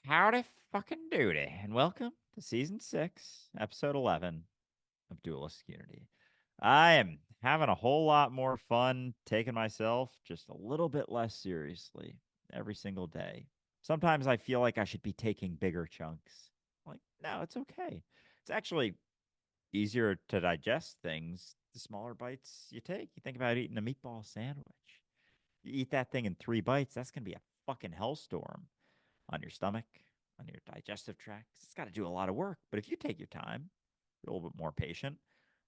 Howdy fucking doody, and welcome to season 6, episode 11 of Dualistic Unity. I am having a whole lot more fun taking myself just a little bit less seriously every single day. Sometimes I feel like I should be taking bigger chunks. Like, no, it's okay. It's actually easier to digest things the smaller bites you take. You think about eating a meatball sandwich. You eat that thing in 3 bites, that's going to be a fucking hellstorm on your stomach, on your digestive tract. It's got to do a lot of work. But if you take your time, you're a little bit more patient,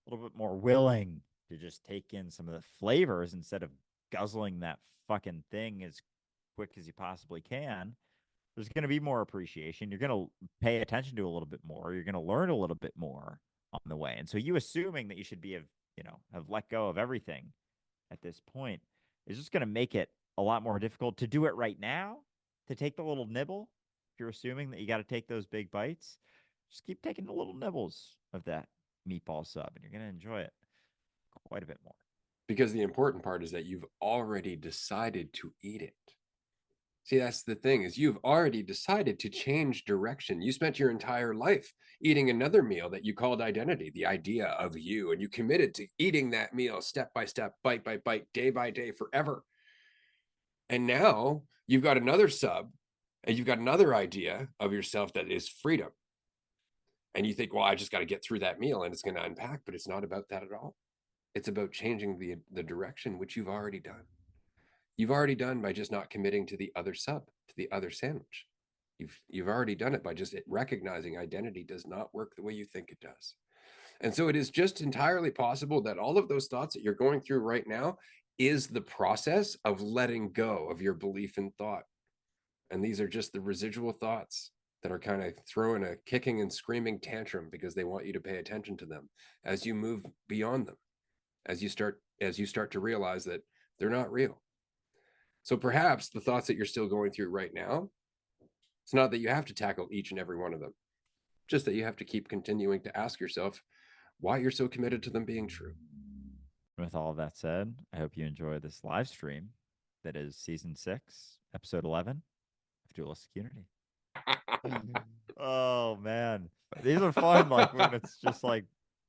a little bit more willing to just take in some of the flavors instead of guzzling that fucking thing as quick as you possibly can, there's going to be more appreciation. You're going to pay attention to a little bit more. You're going to learn a little bit more on the way. And so you assuming that you should be have let go of everything at this point is just going to make it a lot more difficult to do it right now, to take the little nibble. If you're assuming that you got to take those big bites, just keep taking the little nibbles of that meatball sub, and you're going to enjoy it quite a bit more. Because the important part is that you've already decided to eat it. See, that's the thing, is you've already decided to change direction. You spent your entire life eating another meal that you called identity, the idea of you, and you committed to eating that meal step by step, bite by bite, day by day, forever. And now you've got another sub and you've got another idea of yourself that is freedom. And you think, well, I just got to get through that meal and it's going to unpack, but it's not about that at all. It's about changing the direction, which you've already done. You've already done by just not committing to the other sub, to the other sandwich. You've already done it by just recognizing identity does not work the way you think it does. And so it is just entirely possible that all of those thoughts that you're going through right now is the process of letting go of your belief in thought. And these are just the residual thoughts that are kind of throwing a kicking and screaming tantrum because they want you to pay attention to them as you move beyond them, as you start to realize that they're not real. So perhaps the thoughts that you're still going through right now, it's not that you have to tackle each and every one of them, just that you have to keep continuing to ask yourself why you're so committed to them being true. With all of that said, I hope you enjoy this live stream that is season 6, episode 11 of Dualistic Unity. Oh man, these are fun. Like when it's just like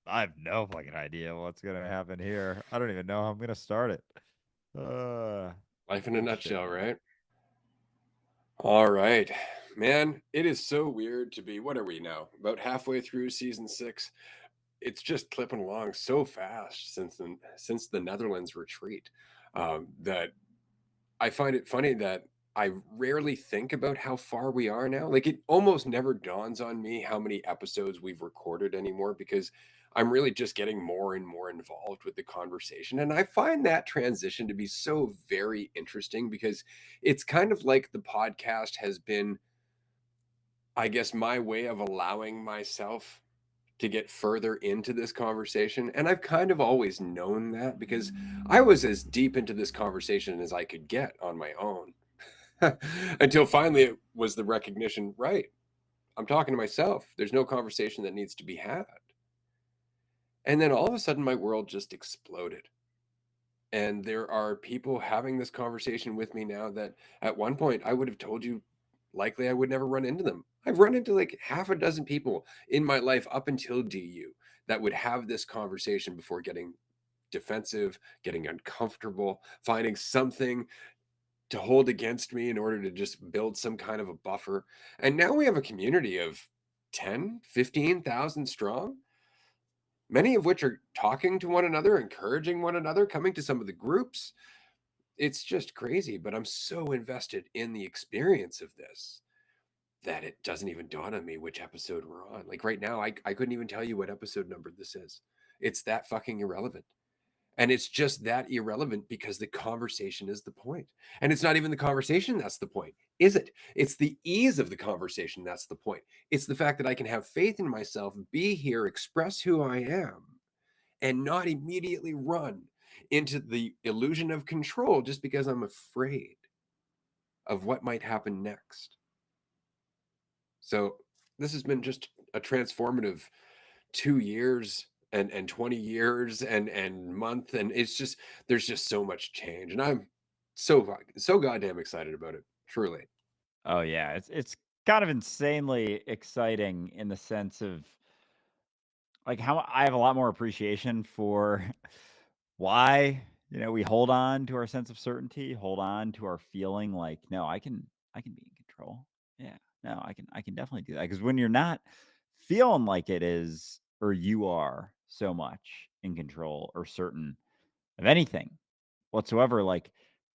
I have no fucking idea what's gonna happen here. I don't even know how I'm gonna start it. Life in a Shit, nutshell, man. right? All right, man, it is so weird to be, what are we now? About halfway through season 6. It's just clipping along so fast since the Netherlands retreat, that I find it funny that I rarely think about how far we are now. Like, it almost never dawns on me how many episodes we've recorded anymore because I'm really just getting more and more involved with the conversation. And I find that transition to be so very interesting because it's kind of like the podcast has been, I guess, my way of allowing myself to get further into this conversation. And I've kind of always known that because I was as deep into this conversation as I could get on my own. Until finally it was the recognition, right? I'm talking to myself. There's no conversation that needs to be had. And then all of a sudden, my world just exploded. And there are people having this conversation with me now that at one point I would have told you likely I would never run into them. I've run into like half a dozen people in my life up until DU that would have this conversation before getting defensive, getting uncomfortable, finding something to hold against me in order to just build some kind of a buffer. And now we have a community of 10, 15,000 strong, many of which are talking to one another, encouraging one another, coming to some of the groups. It's just crazy, but I'm so invested in the experience of this that it doesn't even dawn on me which episode we're on. Like right now, I couldn't even tell you what episode number this is. It's that fucking irrelevant. And it's just that irrelevant because the conversation is the point. And it's not even the conversation that's the point, is it? It's the ease of the conversation that's the point. It's the fact that I can have faith in myself, be here, express who I am, and not immediately run into the illusion of control just because I'm afraid of what might happen next. So this has been just a transformative 2 years and 20 years and month, and it's just there's just so much change, and I'm so goddamn excited about it, truly. Oh yeah, it's kind of insanely exciting in the sense of like how I have a lot more appreciation for why, we hold on to our sense of certainty, hold on to our feeling like, no, I can be in control. Yeah. No, I can definitely do that. Because when you're not feeling like it is, or you are so much in control or certain of anything whatsoever, like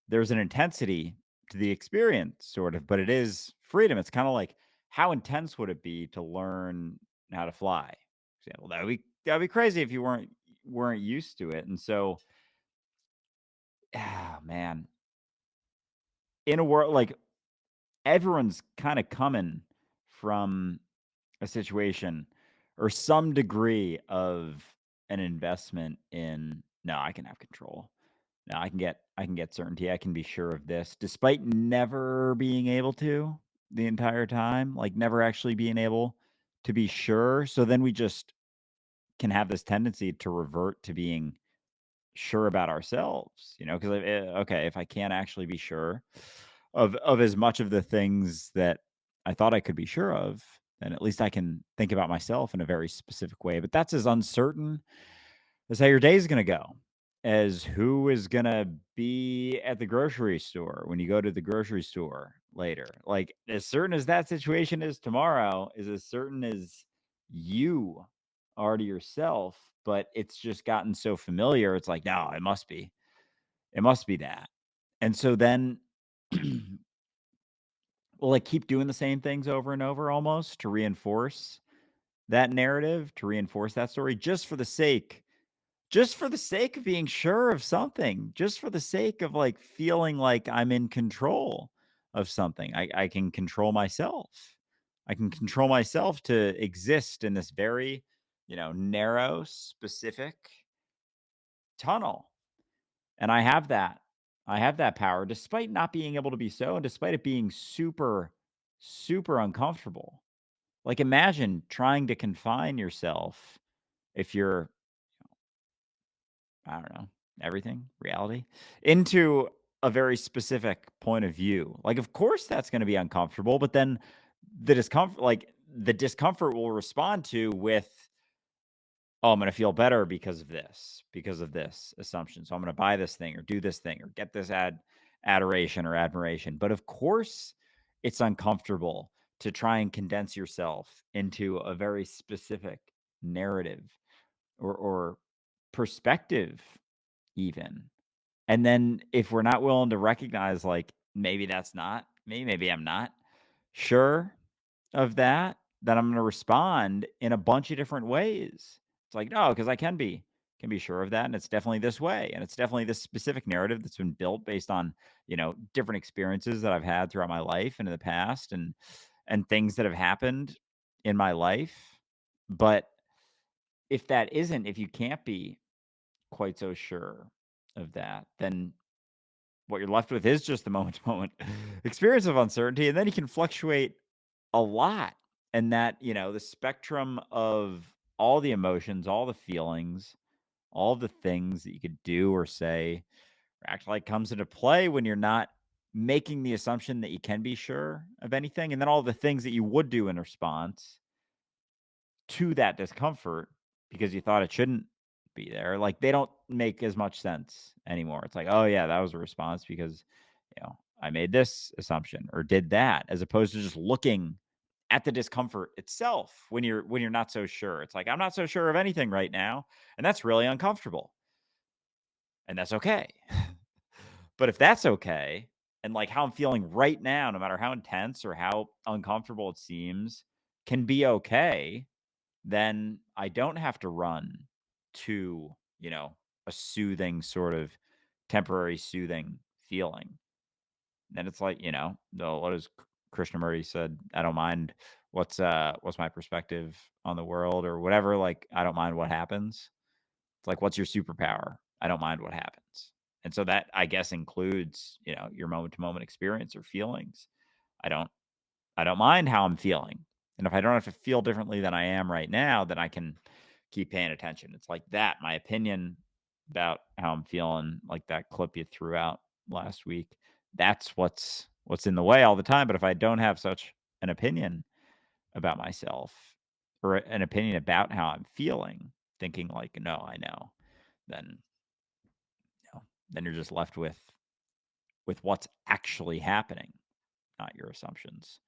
there's an intensity to the experience, sort of, but it is freedom. It's kind of like how intense would it be to learn how to fly? For example, that'd be crazy if you weren't used to it. And so, man, in a world like everyone's kind of coming from a situation or some degree of an investment in no, I can have control. No, I can get certainty. I can be sure of this despite never being able to the entire time, like never actually being able to be sure. So then we just can have this tendency to revert to being sure about ourselves, because okay, if I can't actually be sure of as much of the things that I thought I could be sure of, then at least I can think about myself in a very specific way. But that's as uncertain as how your day is going to go, as who is going to be at the grocery store when you go to the grocery store later. Like, as certain as that situation is tomorrow, is as certain as you are to yourself. But it's just gotten so familiar. It's like, no, it must be that. And so then we'll like keep doing the same things over and over almost to reinforce that narrative, to reinforce that story, just for the sake of being sure of something, just for the sake of like feeling like I'm in control of something. I can control myself. I can control myself to exist in this very, narrow, specific tunnel. And I have that. I have that power despite not being able to be so, and despite it being super, super uncomfortable. Like imagine trying to confine yourself if you're I don't know, everything, reality, into a very specific point of view. Like, of course, that's going to be uncomfortable, but then the discomfort will respond to with, oh, I'm going to feel better because of this assumption. So I'm going to buy this thing or do this thing or get this adoration or admiration. But of course, it's uncomfortable to try and condense yourself into a very specific narrative or perspective even. And then if we're not willing to recognize, like, maybe that's not me, maybe I'm not sure of that, then I'm gonna respond in a bunch of different ways. It's like, no, because I can be sure of that, and it's definitely this way, and it's definitely this specific narrative that's been built based on, different experiences that I've had throughout my life and in the past and things that have happened in my life. But if you can't be quite so sure of that, then what you're left with is just the moment to moment experience of uncertainty. And then you can fluctuate a lot. And that, the spectrum of all the emotions, all the feelings, all the things that you could do or say or act like comes into play when you're not making the assumption that you can be sure of anything. And then all the things that you would do in response to that discomfort because you thought it shouldn't be there, like, they don't make as much sense anymore. It's like, "Oh, yeah, that was a response because, I made this assumption or did that," as opposed to just looking at the discomfort itself when you're not so sure. It's like, "I'm not so sure of anything right now, and that's really uncomfortable, and that's okay." But if that's okay, and, like, how I'm feeling right now, no matter how intense or how uncomfortable it seems, can be okay, then I don't have to run to, a soothing sort of temporary soothing feeling. Then it's like, what is Krishnamurti said, I don't mind what's my perspective on the world or whatever. Like, I don't mind what happens. It's like, what's your superpower? I don't mind what happens. And so that I guess includes, your moment to moment experience or feelings. I don't I don't mind how I'm feeling. And if I don't have to feel differently than I am right now, then I can keep paying attention. It's like that. My opinion about how I'm feeling, like that clip you threw out last week, that's what's in the way all the time. But if I don't have such an opinion about myself or an opinion about how I'm feeling, thinking like, no, I know, then then you're just left with what's actually happening, not your assumptions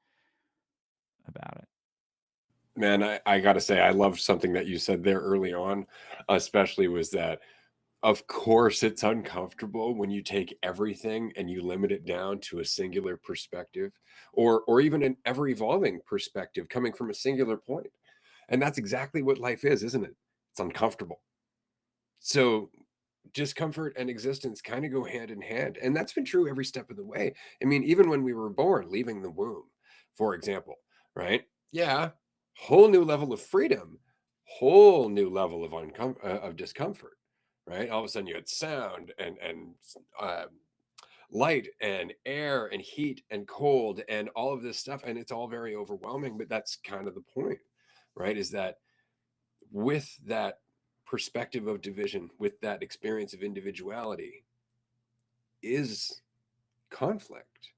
about it. Man, I gotta say, I loved something that you said there early on, especially was that, of course, it's uncomfortable when you take everything and you limit it down to a singular perspective, or even an ever evolving perspective coming from a singular point. And that's exactly what life is, isn't it? It's uncomfortable. So discomfort and existence kind of go hand in hand. And that's been true every step of the way. I mean, even when we were born, leaving the womb, for example, right? Yeah, whole new level of freedom, whole new level of of discomfort, right? All of a sudden, you had sound and light and air and heat and cold and all of this stuff, and it's all very overwhelming. But that's kind of the point, right? Is that with that perspective of division, with that experience of individuality, is conflict,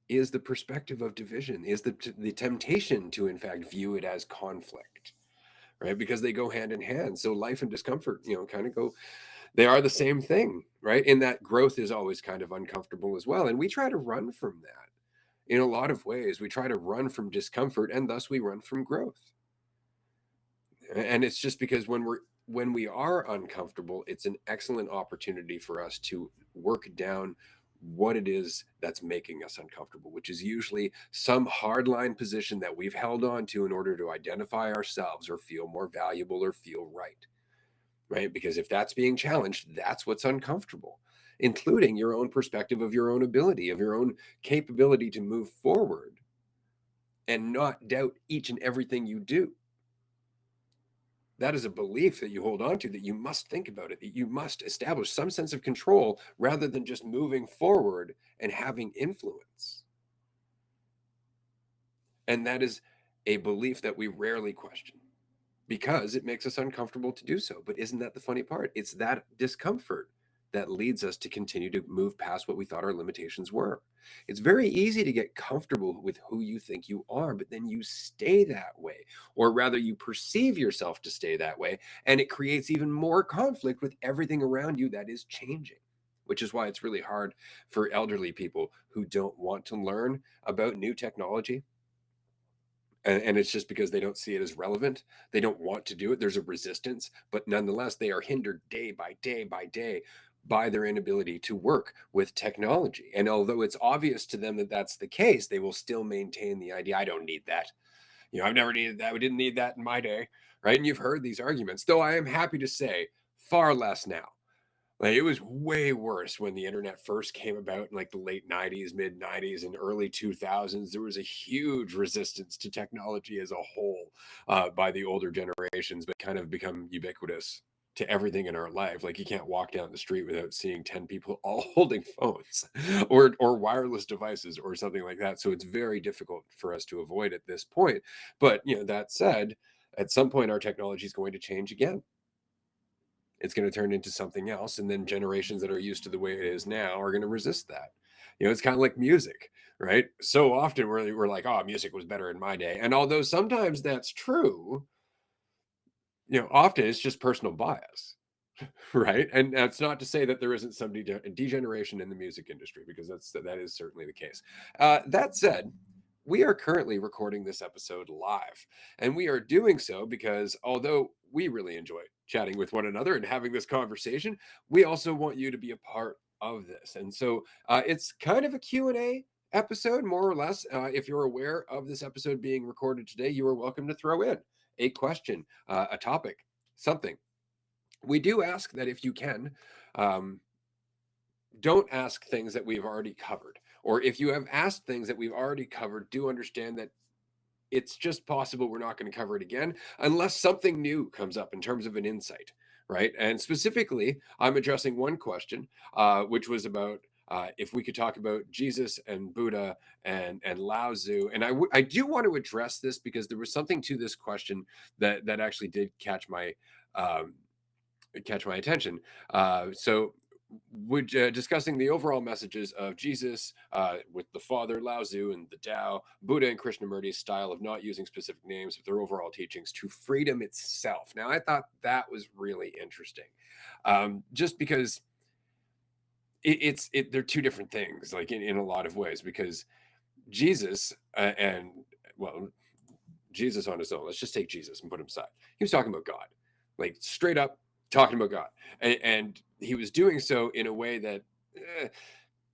is the perspective of division, is the temptation to in fact view it as conflict, right? Because they go hand in hand. So life and discomfort, kind of go, they are the same thing, right? In that growth is always kind of uncomfortable as well. And we try to run from that in a lot of ways. We try to run from discomfort and thus we run from growth. And it's just because when we are uncomfortable, it's an excellent opportunity for us to work down what it is that's making us uncomfortable, which is usually some hardline position that we've held on to in order to identify ourselves or feel more valuable or feel right? Because if that's being challenged, that's what's uncomfortable, including your own perspective of your own ability, of your own capability to move forward and not doubt each and everything you do. That is a belief that you hold on to, that you must think about it, that you must establish some sense of control rather than just moving forward and having influence. And that is a belief that we rarely question because it makes us uncomfortable to do so. But isn't that the funny part? It's that discomfort that leads us to continue to move past what we thought our limitations were. It's very easy to get comfortable with who you think you are, but then you stay that way, or rather, you perceive yourself to stay that way, and it creates even more conflict with everything around you that is changing. Which is why it's really hard for elderly people who don't want to learn about new technology, and it's just because they don't see it as relevant. They don't want to do it. There's a resistance, but nonetheless, they are hindered day by day by day by their inability to work with technology. And although it's obvious to them that that's the case, they will still maintain the idea, I don't need that. I've never needed that. We didn't need that in my day, right? And you've heard these arguments, though I am happy to say far less now. Like, it was way worse when the internet first came about in like the late 90s, mid 90s, and early 2000s. There was a huge resistance to technology as a whole by the older generations, but kind of become ubiquitous to everything in our life. Like, you can't walk down the street without seeing 10 people all holding phones or wireless devices or something like that. So it's very difficult for us to avoid at this point. But, that said, at some point our technology is going to change again. It's going to turn into something else, and then generations that are used to the way it is now are going to resist that. It's kind of like music, right? So often we're like, oh, music was better in my day, and although sometimes that's true, often it's just personal bias. Right, and that's not to say that there isn't some degeneration in the music industry, because that is certainly the case. That said, we are currently recording this episode live, and we are doing so because although we really enjoy chatting with one another and having this conversation, we also want you to be a part of this. And so it's kind of a Q&A episode, more or less. If you're aware of this episode being recorded today, you are welcome to throw in a question, a topic, something. We do ask that if you can, um, don't ask things that we've already covered. Or if you have asked things that we've already covered, do understand that it's just possible we're not going to cover it again unless something new comes up in terms of an insight, right? And specifically, I'm addressing one question, which was about if we could talk about Jesus and Buddha and Lao Tzu. And I do want to address this because there was something to this question that actually did catch my attention. So which discussing the overall messages of Jesus with the Father, Lao Tzu, and the Tao, Buddha and Krishnamurti's style of not using specific names, but their overall teachings to freedom itself. Now, I thought that was really interesting, just because they're two different things, like in a lot of ways, because Jesus and well, Jesus on his own. Let's just take Jesus and put him aside. He was talking about God, like straight up talking about God, and he was doing so in a way that eh,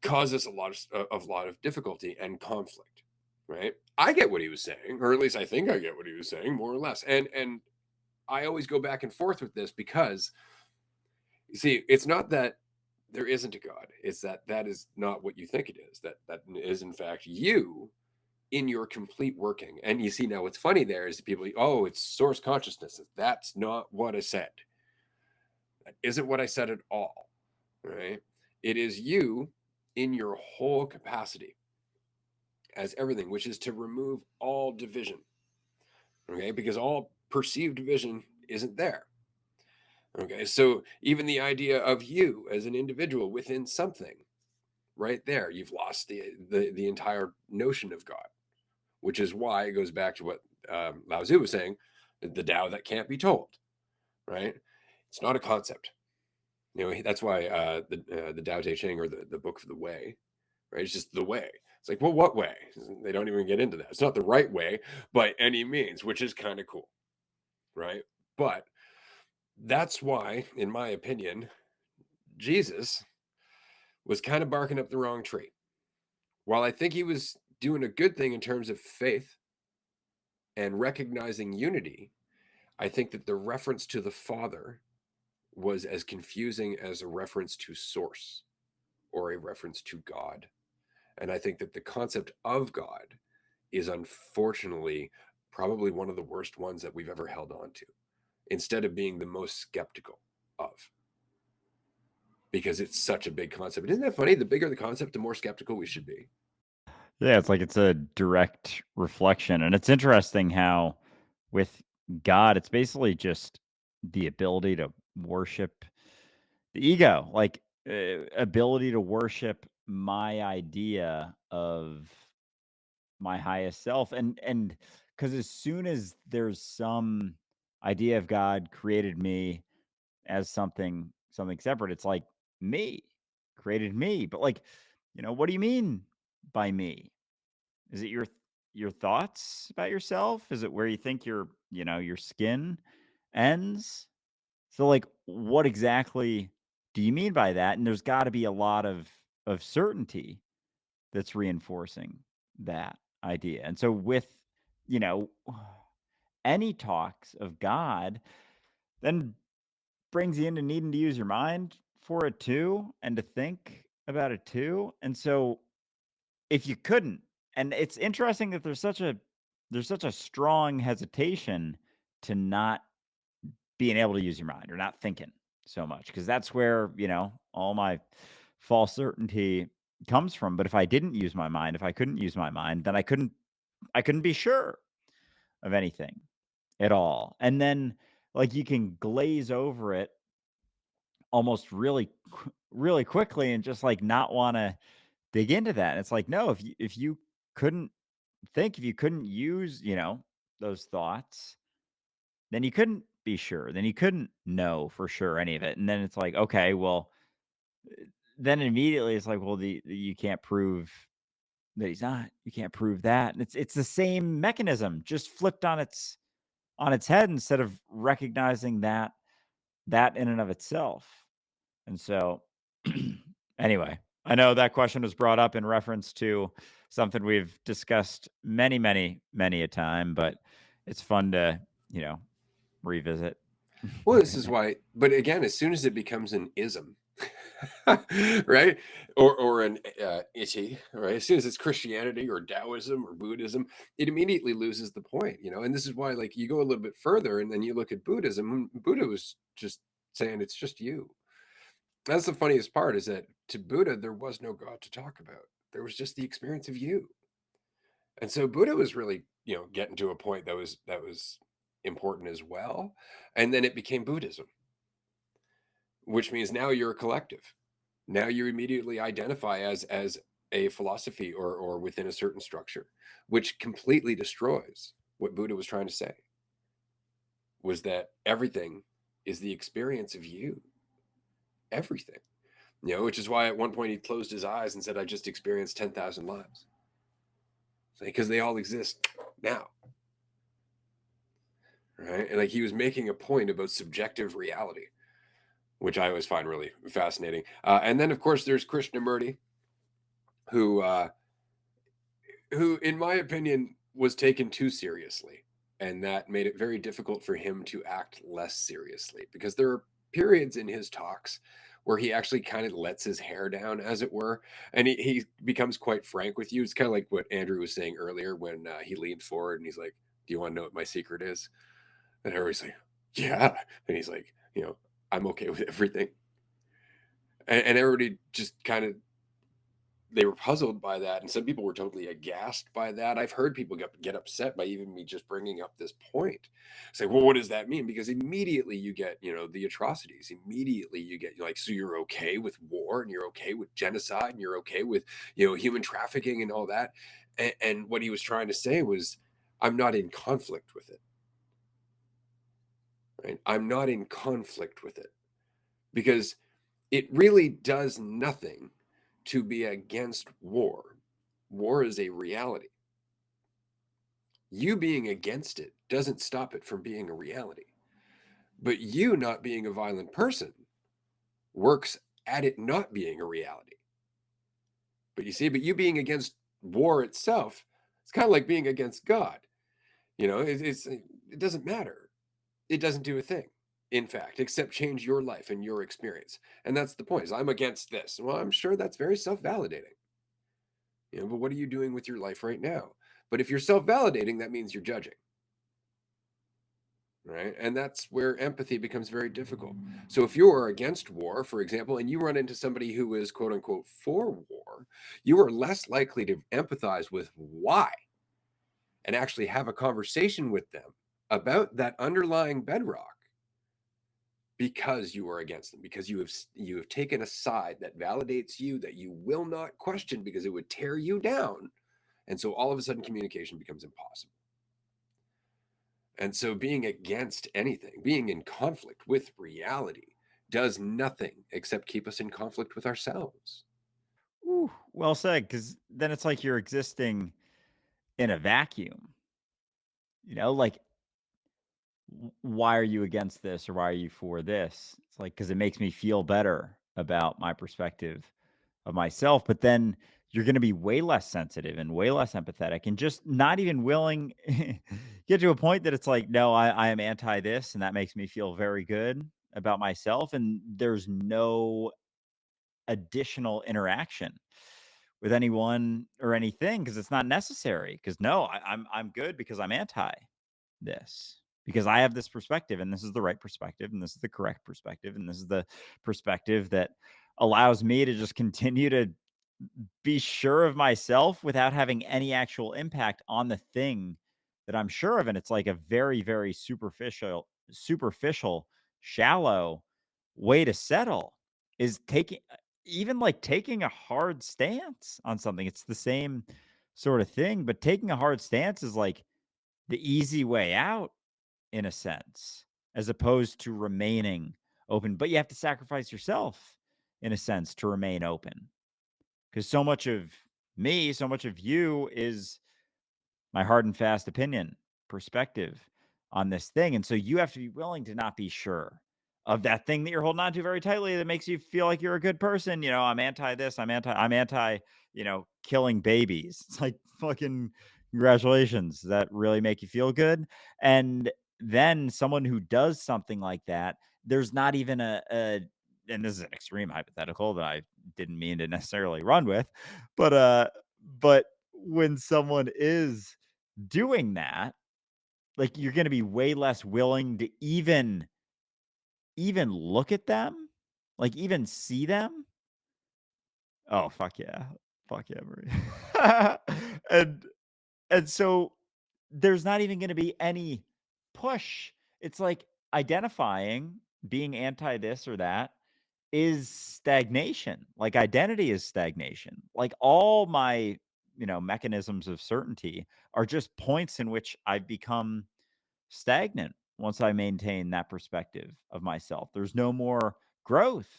causes a lot of difficulty and conflict. Right? I get what he was saying, or at least I think I get what he was saying, more or less. And I always go back and forth with this because you see, it's not that there isn't a God; it's that that is not what you think it is. That is in fact you in your complete working. And you see, now what's funny there is people, oh, it's source consciousness. That's not what I said. That isn't what I said at all. Right? It is you in your whole capacity as everything, which is to remove all division. Okay, because all perceived division isn't there. Okay, so even the idea of you as an individual within something, right there, you've lost the entire notion of God, which is why it goes back to what Lao Tzu was saying, the Tao that can't be told, right? It's not a concept. You know, that's why the Tao Te Ching, or the book of the way, right? It's just the way. It's like, well, what way? They don't even get into that. It's not the right way by any means, which is kind of cool, right? But that's why, in my opinion, Jesus was kind of barking up the wrong tree. While I think he was doing a good thing in terms of faith and recognizing unity, I think that the reference to the Father was as confusing as a reference to source or a reference to God. And I think that the concept of God is unfortunately probably one of the worst ones that we've ever held on to, instead of being the most skeptical of, because it's such a big concept. Isn't that funny? The bigger the concept, the more skeptical we should be. Yeah, it's like it's a direct reflection. And it's interesting how with God, it's basically just the ability to worship the ego, like ability to worship my idea of my highest self. And because as soon as there's some idea of God created me as something separate, it's like me created me. But like, what do you mean by me? Is it your thoughts about yourself? Is it where you think your skin ends? So like what exactly do you mean by that? And there's got to be a lot of certainty that's reinforcing that idea. And so with, you know, any talks of God, then brings you into needing to use your mind for it too and to think about it too. And so if you couldn't, and it's interesting that there's such a strong hesitation to not being able to use your mind or not thinking so much, because that's where all my false certainty comes from. But if I didn't use my mind, if I couldn't use my mind, then I couldn't be sure of anything at all. And then like you can glaze over it almost really quickly and just like not want to dig into that. And it's like, no, if you couldn't think, if you couldn't use, those thoughts, then you couldn't be sure. Then you couldn't know for sure any of it. And then it's like, okay, well, then immediately it's like, well, you can't prove that he's not. You can't prove that. And it's the same mechanism, just flipped on its head instead of recognizing that in and of itself. And so anyway, I know that question was brought up in reference to something we've discussed many, many, many a time, but it's fun to, revisit. Well, this is why, but again, as soon as it becomes an ism, right, or an itty, right, as soon as it's Christianity or Taoism or Buddhism, it immediately loses the point, you know. And this is why, like, you go a little bit further, and then you look at Buddhism. Buddha was just saying it's just you. That's the funniest part, is that to Buddha there was no God to talk about. There was just the experience of you. And so Buddha was really, getting to a point that was important as well. And then it became Buddhism, which means now you're a collective. Now you immediately identify as a philosophy or within a certain structure, which completely destroys what Buddha was trying to say, was that everything is the experience of you, everything. Which is why at one point he closed his eyes and said, I just experienced 10,000 lives. Because they all exist now. Right. And like he was making a point about subjective reality, which I always find really fascinating. And then, of course, there's Krishnamurti, who, uh, who, in my opinion, was taken too seriously, and that made it very difficult for him to act less seriously. Because there are periods in his talks where he actually kind of lets his hair down, as it were, and he becomes quite frank with you. It's kind of like what Andrew was saying earlier when he leaned forward and he's like, "Do you want to know what my secret is?" And everybody's like, "Yeah," and he's like, "I'm okay with everything." And everybody just kind of, they were puzzled by that, and some people were totally aghast by that. I've heard people get upset by even me just bringing up this point. Say, well, what does that mean? Because immediately you get, the atrocities. Immediately you get like, so you're okay with war, and you're okay with genocide, and you're okay with, human trafficking and all that. And what he was trying to say was, I'm not in conflict with it. Right? I'm not in conflict with it because it really does nothing to be against war. War is a reality. You being against it doesn't stop it from being a reality. But you not being a violent person works at it not being a reality. But you see, but you being against war itself, it's kind of like being against God. It doesn't matter. It doesn't do a thing, in fact, except change your life and your experience. And that's the point, is I'm against this. Well, I'm sure that's very self-validating. But what are you doing with your life right now? But if you're self-validating, that means you're judging. Right? And that's where empathy becomes very difficult. So if you are against war, for example, and you run into somebody who is quote unquote for war, you are less likely to empathize with why and actually have a conversation with them about that underlying bedrock, because you are against them, because you have taken a side that validates you, that you will not question because it would tear you down. And so all of a sudden communication becomes impossible. And so being against anything, being in conflict with reality, does nothing except keep us in conflict with ourselves. Ooh, well said. Because then it's like you're existing in a vacuum. Like, why are you against this or why are you for this? It's like, because it makes me feel better about my perspective of myself. But then you're going to be way less sensitive and way less empathetic and just not even willing get to a point that it's like, no, I am anti this. And that makes me feel very good about myself. And there's no additional interaction with anyone or anything because it's not necessary. Because no, I'm good because I'm anti this, because I have this perspective and this is the right perspective and this is the correct perspective and this is the perspective that allows me to just continue to be sure of myself without having any actual impact on the thing that I'm sure of. And it's like a very, very superficial, shallow way to settle is taking, even like taking a hard stance on something. It's the same sort of thing, but taking a hard stance is like the easy way out in a sense, as opposed to remaining open. But you have to sacrifice yourself in a sense to remain open. Because so much of me, so much of you is my hard and fast opinion, perspective on this thing. And so you have to be willing to not be sure of that thing that you're holding on to very tightly that makes you feel like you're a good person. I'm anti this, I'm anti, killing babies. It's like fucking congratulations. Does that really make you feel good? And then someone who does something like that, there's not even a and this is an extreme hypothetical that I didn't mean to necessarily run with, but when someone is doing that, like, you're gonna be way less willing to even look at them, like, even see them. Oh, fuck yeah. Fuck yeah, Marie. And and so there's not even gonna be any push. It's like identifying, being anti this or that, is stagnation. Like identity is stagnation. Like all my, mechanisms of certainty are just points in which I've become stagnant once I maintain that perspective of myself. There's no more growth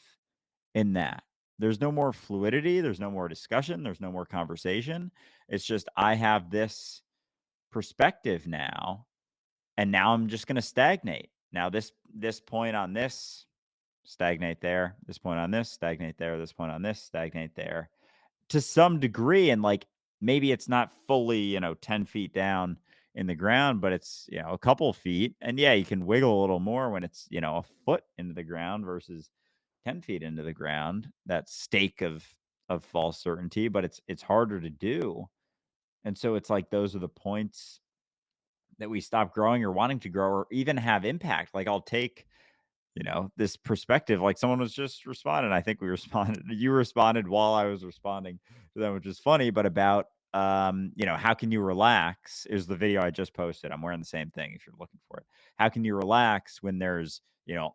in that. There's no more fluidity, there's no more discussion, there's no more conversation. It's just I have this perspective now, and now I'm just going to stagnate. Now this point on this, stagnate there, this point on this, stagnate there, this point on this, stagnate there, to some degree. And like maybe it's not fully 10 feet down in the ground, but it's a couple feet. And yeah, you can wiggle a little more when it's a foot into the ground versus 10 feet into the ground, that stake of false certainty. But it's harder to do. And so it's like those are the points that we stop growing or wanting to grow or even have impact. Like I'll take this perspective. Like someone was just responding. I think we responded. You responded while I was responding to them, which is funny. But about how can you relax? Is the video I just posted. I'm wearing the same thing if you're looking for it. How can you relax when there's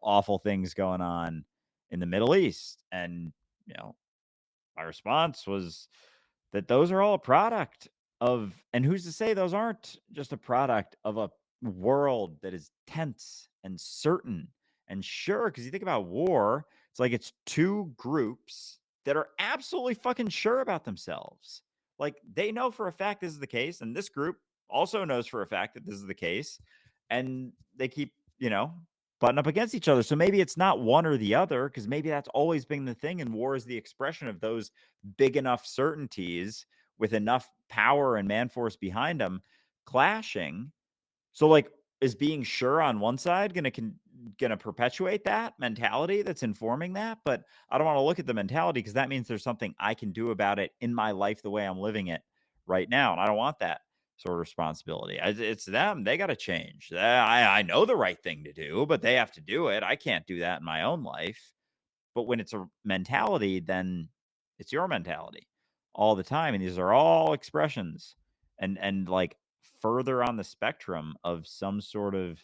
awful things going on in the Middle East? And you know my response was that those are all a product of, and who's to say those aren't just a product of a world that is tense and certain and sure? Because you think about war, it's like it's two groups that are absolutely fucking sure about themselves. Like they know for a fact this is the case, and this group also knows for a fact that this is the case, and they keep, button up against each other. So maybe it's not one or the other, because maybe that's always been the thing. And war is the expression of those big enough certainties with enough power and man force behind them clashing. So like is being sure on one side gonna perpetuate that mentality that's informing that? But I don't want to look at the mentality, because that means there's something I can do about it in my life the way I'm living it right now. And I don't want that sort of responsibility. It's them. They got to change. I know the right thing to do, but they have to do it. I can't do that in my own life. But when it's a mentality, then it's your mentality all the time. And these are all expressions and like further on the spectrum of some sort of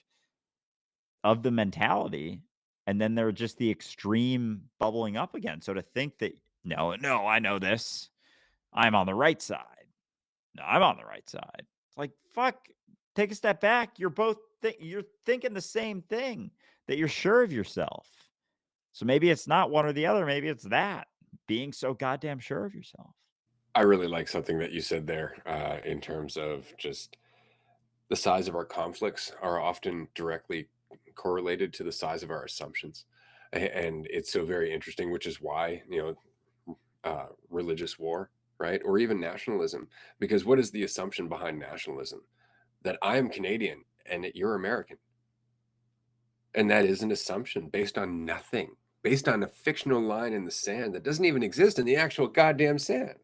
the mentality. And then they're just the extreme bubbling up again. So to think that no, I know this. I'm on the right side. No, I'm on the right side. It's like, fuck, take a step back. You're both you're thinking the same thing, that you're sure of yourself. So maybe it's not one or the other. Maybe it's that, being so goddamn sure of yourself. I really like something that you said there in terms of just the size of our conflicts are often directly correlated to the size of our assumptions. And it's so very interesting, which is why, religious war, right? Or even nationalism. Because what is the assumption behind nationalism? That I am Canadian and that you're American. And that is an assumption based on nothing, based on a fictional line in the sand that doesn't even exist in the actual goddamn sand.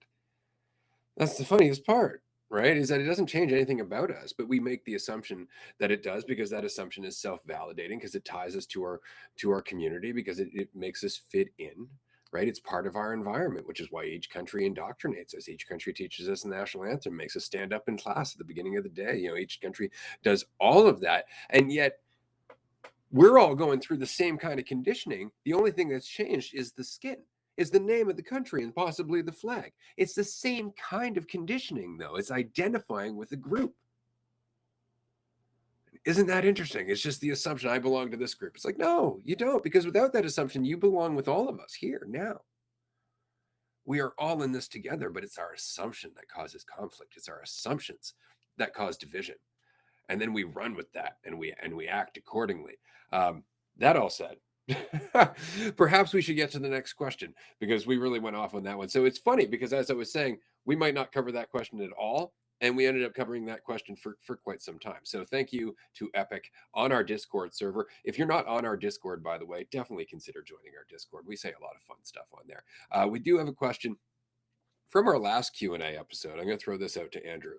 That's the funniest part, right? Is that it doesn't change anything about us, but we make the assumption that it does, because that assumption is self-validating, because it ties us to our community, because it makes us fit in, right? It's part of our environment, which is why each country indoctrinates us. Each country teaches us the national anthem, makes us stand up in class at the beginning of the day. Each country does all of that. And yet we're all going through the same kind of conditioning. The only thing that's changed is the skin, is the name of the country, and possibly the flag. It's the same kind of conditioning, though. It's identifying with a group. Isn't that interesting? It's just the assumption I belong to this group. It's like, no, you don't, because without that assumption, you belong with all of us here now. We are all in this together, but it's our assumption that causes conflict. It's our assumptions that cause division, and then we run with that, and we act accordingly. That all said, perhaps we should get to the next question, because we really went off on that one. So it's funny, because as I was saying, we might not cover that question at all, and we ended up covering that question for quite some time. So thank you to Epic on our Discord server. If you're not on our Discord, by the way, definitely consider joining our Discord. We say a lot of fun stuff on there. We do have a question from our last Q&A episode. I'm going to throw this out to Andrew.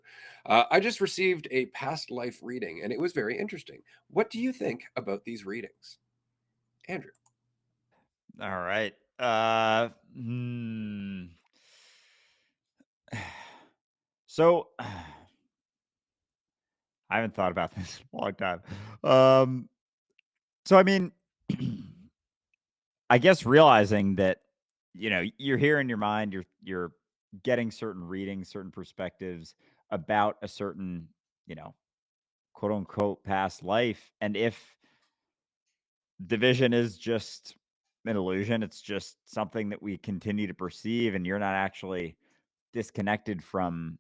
I just received a past life reading, and it was very interesting. What do you think about these readings, Andrew? All right. So I haven't thought about this in a long time. So I mean, I guess realizing that, you're here in your mind, you're getting certain readings, certain perspectives about a certain, you know, quote unquote past life. And if division is just an illusion, it's just something that we continue to perceive, and you're not actually disconnected from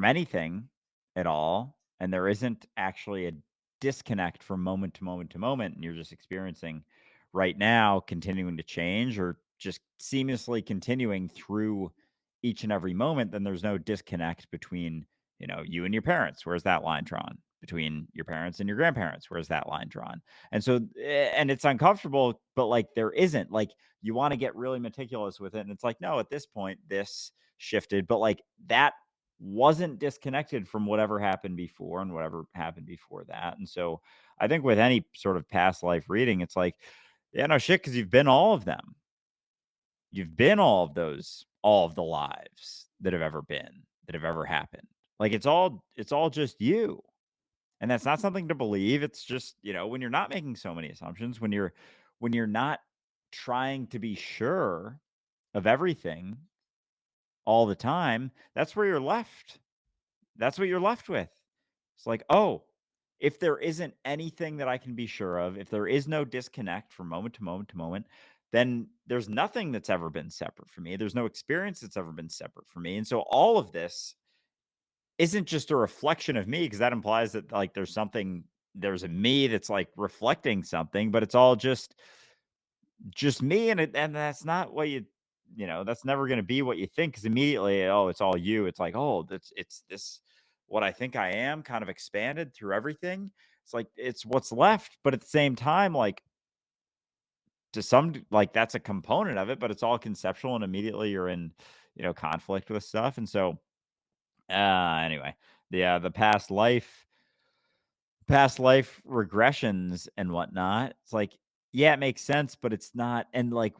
anything at all, and there isn't actually a disconnect from moment to moment to moment, and you're just experiencing right now continuing to change or just seamlessly continuing through each and every moment, then there's no disconnect between, you and your parents. Where's that line drawn? Between your parents and your grandparents, where's that line drawn? And so, and it's uncomfortable, but like there isn't, like, you want to get really meticulous with it, and it's like, no, at this point this shifted, but like that wasn't disconnected from whatever happened before and whatever happened before that. And so I think with any sort of past life reading, it's like, yeah, no shit, because you've been all of them. You've been all of the lives that have ever been, that have ever happened. Like it's all just you. And that's not something to believe. It's just, when you're not making so many assumptions, when you're not trying to be sure of everything all the time, that's where you're left. That's what you're left with. It's like, oh, if there isn't anything that I can be sure of, if there is no disconnect from moment to moment to moment, then there's nothing that's ever been separate from me. There's no experience that's ever been separate from me. And so all of this isn't just a reflection of me, because that implies that like there's a me that's like reflecting something, but it's all just me, and that's not what that's never going to be what you think, because immediately, oh, it's all you. It's like, oh, it's this, what I think I am kind of expanded through everything. It's like it's what's left, but at the same time, like, to like that's a component of it, but it's all conceptual, and immediately you're in conflict with stuff. And so anyway, the past life regressions and whatnot. It's like, yeah, it makes sense, but it's not. And like,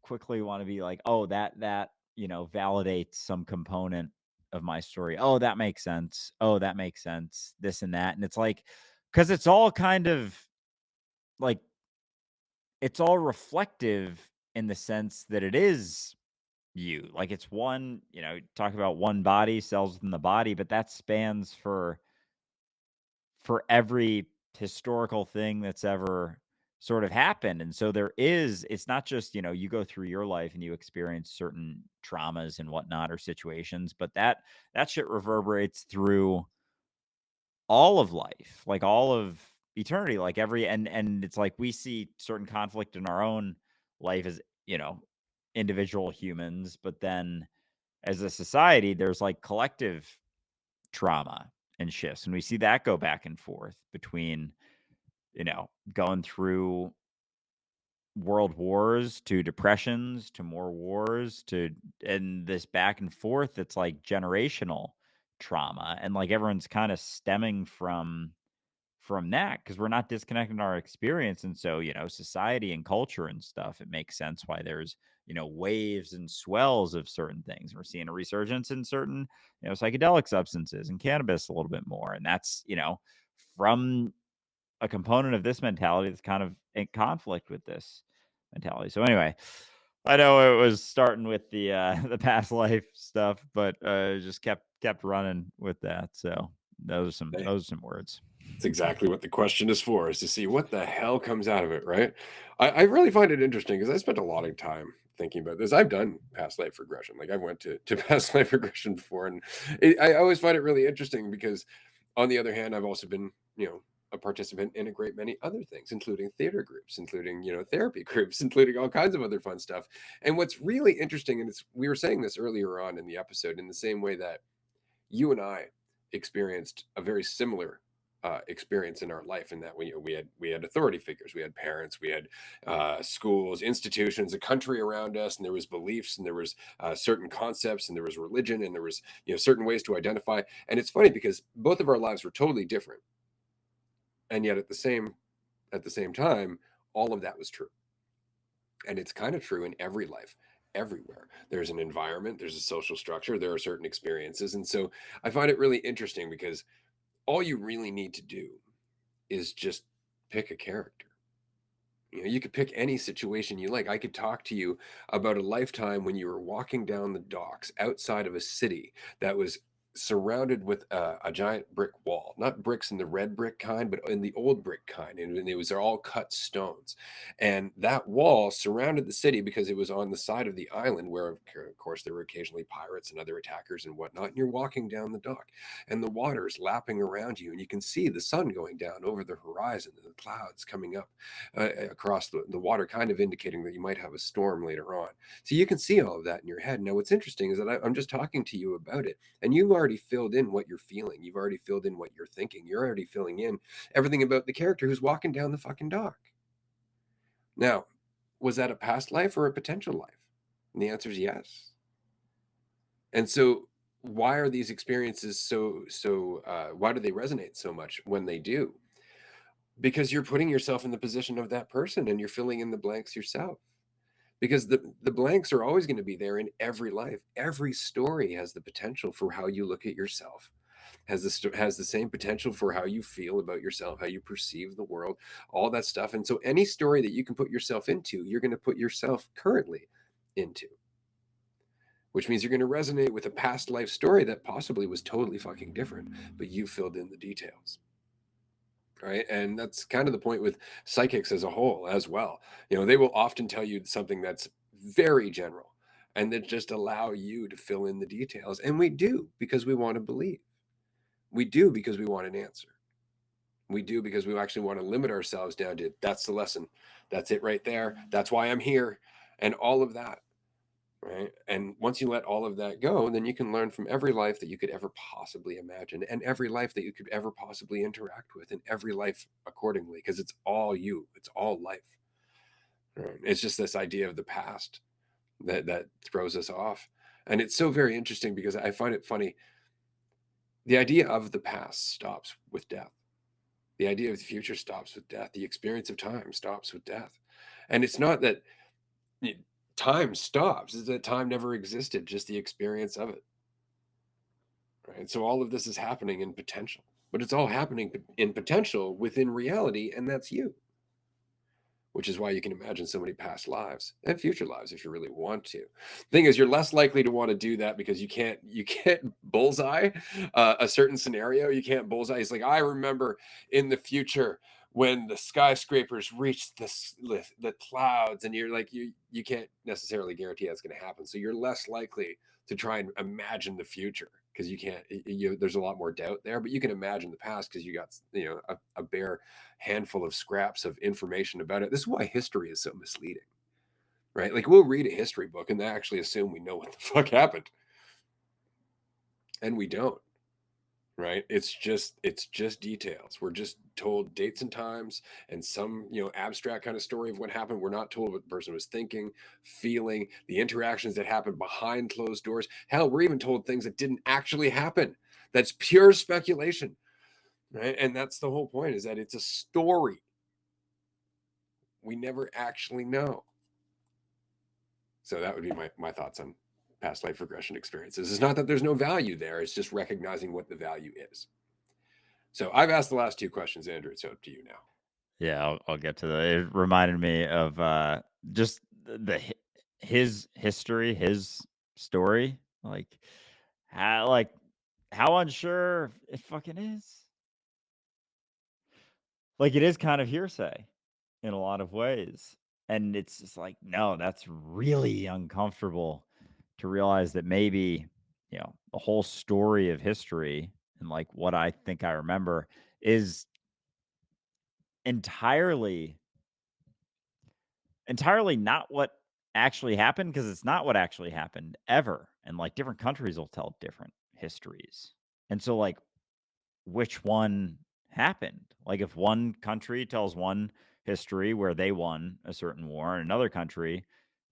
quickly want to be like, oh, that validates some component of my story. Oh, that makes sense. Oh, that makes sense. This and that. And it's like, because it's all kind of like, it's all reflective in the sense that it is you. Like, it's one, talk about one body, cells within the body, but that spans for every historical thing that's ever sort of happened. And so it's not just, you go through your life and you experience certain traumas and whatnot, or situations, but that shit reverberates through all of life, like all of eternity, like and it's like we see certain conflict in our own life as, individual humans, but then as a society, there's like collective trauma and shifts. And we see that go back and forth between, going through world wars to depressions to more wars to, and this back and forth. It's like generational trauma. And like everyone's kind of stemming from that, because we're not disconnecting our experience. And so, society and culture and stuff, it makes sense why there's, waves and swells of certain things. We're seeing a resurgence in certain, psychedelic substances and cannabis a little bit more. And that's, from a component of this mentality that's kind of in conflict with this mentality. So anyway, I know it was starting with the the past life stuff, but just kept running with that. So Hey, those are some words. it's exactly what the question is for, is to see what the hell comes out of it, right? I really find it interesting because I spent a lot of time thinking about this. I've done past life regression. Like I've went to past life regression before, and I always find it really interesting because, on the other hand, I've also been, a participant in a great many other things, including theater groups, including, therapy groups, including all kinds of other fun stuff. And what's really interesting, and we were saying this earlier on in the episode, in the same way that you and I experienced a very similar experience in our life, in that we had authority figures, we had parents, we had schools, institutions, a country around us, and there was beliefs, and there was certain concepts, and there was religion, and there was certain ways to identify. And it's funny because both of our lives were totally different, and yet at the same time, all of that was true. And it's kind of true in every life, everywhere. There's an environment, there's a social structure, there are certain experiences. And so I find it really interesting because all you really need to do is just pick a character. You know, you could pick any situation you like. I could talk to you about a lifetime when you were walking down the docks outside of a city that was surrounded with a giant brick wall, not bricks in the red brick kind, but in the old brick kind. And it was they're all cut stones. And that wall surrounded the city because it was on the side of the island where, of course, there were occasionally pirates and other attackers and whatnot. And you're walking down the dock and the water is lapping around you, and you can see the sun going down over the horizon and the clouds coming up across the water, kind of indicating that you might have a storm later on. So you can see all of that in your head. Now, what's interesting is that I'm just talking to you about it, and you've already filled in what you're feeling. You've already filled in what you're thinking. You're already filling in everything about the character who's walking down the fucking dock. Now, was that a past life or a potential life? And the answer is yes. And so, why are these experiences why do they resonate so much when they do? Because you're putting yourself in the position of that person and you're filling in the blanks yourself. Because the blanks are always going to be there in every life. Every story has the potential for how you look at yourself. Has the same potential for how you feel about yourself, how you perceive the world, all that stuff. And so any story that you can put yourself into, you're going to put yourself currently into, which means you're going to resonate with a past life story that possibly was totally fucking different, but you filled in the details. Right. And that's kind of the point with psychics as a whole as well. You know, they will often tell you something that's very general and then just allow you to fill in the details. And we do because we want to believe. We do because we want an answer. We do because we actually want to limit ourselves down to that's the lesson. That's it right there. That's why I'm here. And all of that. Right. And once you let all of that go, then you can learn from every life that you could ever possibly imagine and every life that you could ever possibly interact with and every life accordingly, because it's all you, it's all life. Right? It's just this idea of the past that throws us off. And it's so very interesting because I find it funny. The idea of the past stops with death. The idea of the future stops with death. The experience of time stops with death. And it's not that y- time stops, it's that time never existed, just the experience of it. Right? So all of this is happening in potential, but it's all happening in potential within reality, and that's you. Which is why you can imagine so many past lives and future lives if you really want to. Thing is, you're less likely to want to do that because you can't bullseye a certain scenario. You can't bullseye. It's like I remember in the future when the skyscrapers reach the clouds, and you're like you can't necessarily guarantee that's going to happen. So you're less likely to try and imagine the future because you can't. There's a lot more doubt there, but you can imagine the past because you got a bare handful of scraps of information about it. This is why history is so misleading, right? Like we'll read a history book and they actually assume we know what the fuck happened, and we don't. Right? It's just details. We're just told dates and times and some abstract kind of story of what happened. We're not told what the person was thinking, feeling, the interactions that happened behind closed doors. Hell, we're even told things that didn't actually happen. That's pure speculation, right? And that's the whole point, is that it's a story. We never actually know. So that would be my thoughts on past life regression experiences. It's not that there's no value there, it's just recognizing what the value is. So I've asked the last two questions, Andrew. It's up to you now. Yeah, I'll get to that. It reminded me of, just his history, his story, like, how unsure it fucking is. Like, it is kind of hearsay in a lot of ways, and it's just like, no, that's really uncomfortable to realize that maybe, the whole story of history and, like, what I think I remember is entirely entirely not what actually happened, because it's not what actually happened ever, and, like, different countries will tell different histories, and so, like, which one happened? Like, if one country tells one history where they won a certain war, and another country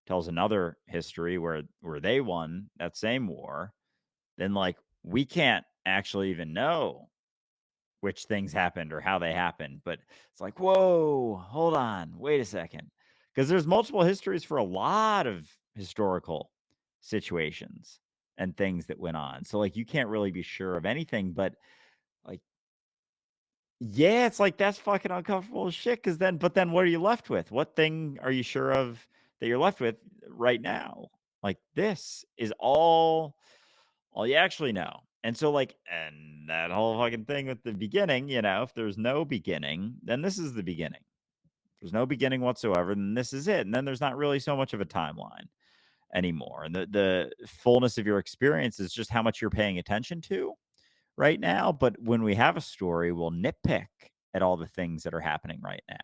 tells another history where they won that same war, then, like, we can't actually even know which things happened or how they happened. But it's like, whoa, hold on, wait a second. Because there's multiple histories for a lot of historical situations and things that went on. So, like, you can't really be sure of anything. But, like, Yeah, it's like that's fucking uncomfortable as shit. Because but then what are you left with? What thing are you sure of that you're left with right now? Like this is all you actually know. And so and that whole fucking thing with the beginning, if there's no beginning, then this is the beginning. If there's no beginning whatsoever, then this is it. And then there's not really so much of a timeline anymore. And the fullness of your experience is just how much you're paying attention to right now. But when we have a story, we'll nitpick at all the things that are happening right now.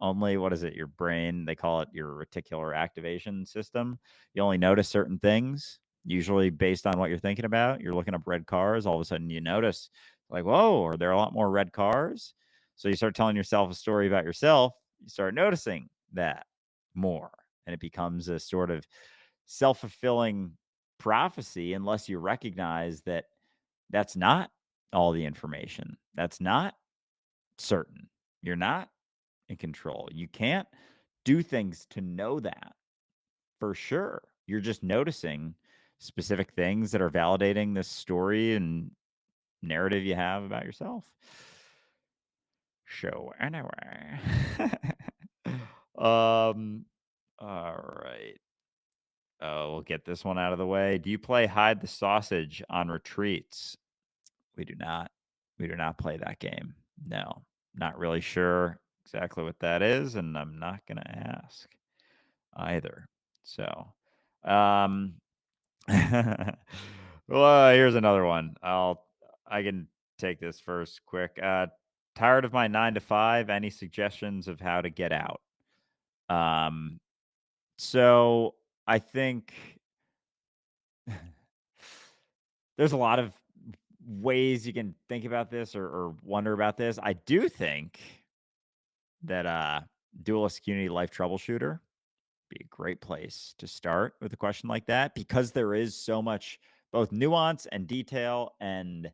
Only what is it? Your brain, they call it your reticular activation system. You only notice certain things, usually based on what you're thinking about. You're looking up red cars, all of a sudden you notice, like, whoa, are there a lot more red cars? So you start telling yourself a story about yourself, you start noticing that more. And it becomes a sort of self fulfilling prophecy unless you recognize that that's not all the information. That's not certain. You're not in control. You can't do things to know that for sure. You're just noticing specific things that are validating this story and narrative you have about yourself. So anyway. um all right. Oh, we'll get this one out of the way. Do you play hide the sausage on retreats? We do not. We do not play that game. No, not really sure exactly what that is, and I'm not gonna ask either. So, um, well, here's another one. I can take this first quick. Tired of my 9 to 5. Any suggestions of how to get out? Um, so I think there's a lot of ways you can think about this or wonder about this. I do think that Dualistic Unity Life Troubleshooter be a great place to start with a question like that because there is so much both nuance and detail and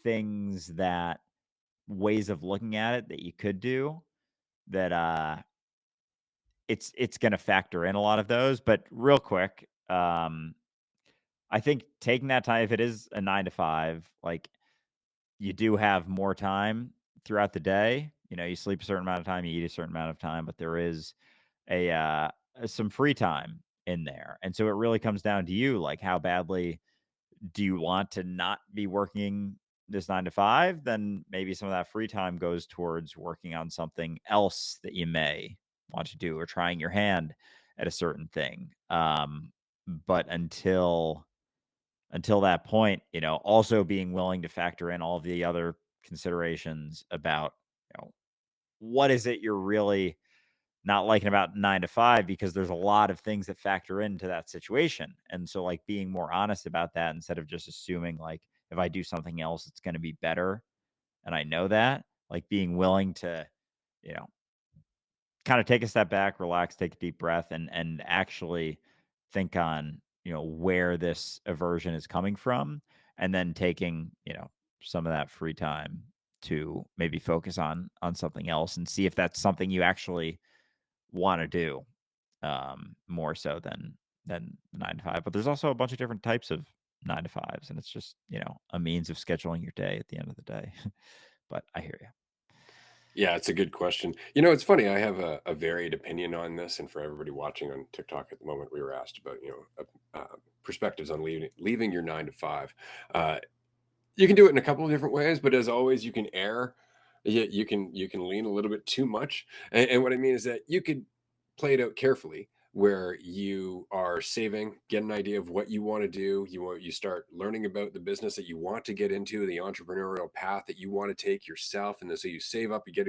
things that ways of looking at it that you could do that it's going to factor in a lot of those. But real quick, I think taking that time, if it is a 9 to 5, like you do have more time throughout the day. You sleep a certain amount of time, you eat a certain amount of time, but there is some free time in there. And so it really comes down to you, like how badly do you want to not be working this 9 to 5? Then maybe some of that free time goes towards working on something else that you may want to do or trying your hand at a certain thing. But until that point, also being willing to factor in all of the other considerations about, what is it you're really not liking about 9 to 5, because there's a lot of things that factor into that situation. And so like being more honest about that instead of just assuming like if I do something else, it's going to be better. And I know that, like being willing to, you know, kind of take a step back, relax, take a deep breath, and actually think on, where this aversion is coming from, and then taking, some of that free time to maybe focus on something else and see if that's something you actually want to do, more so than the 9 to 5. But there's also a bunch of different types of 9 to 5s, and it's just, a means of scheduling your day at the end of the day. But I hear you. Yeah, it's a good question. It's funny. I have a varied opinion on this, and for everybody watching on TikTok at the moment, we were asked about perspectives on leaving your 9 to 5. Uh, you can do it in a couple of different ways, but as always, you can err. You can lean a little bit too much, and what I mean is that you could play it out carefully, where you are saving, get an idea of what you want to do. You start learning about the business that you want to get into, the entrepreneurial path that you want to take yourself, and then so you save up, you get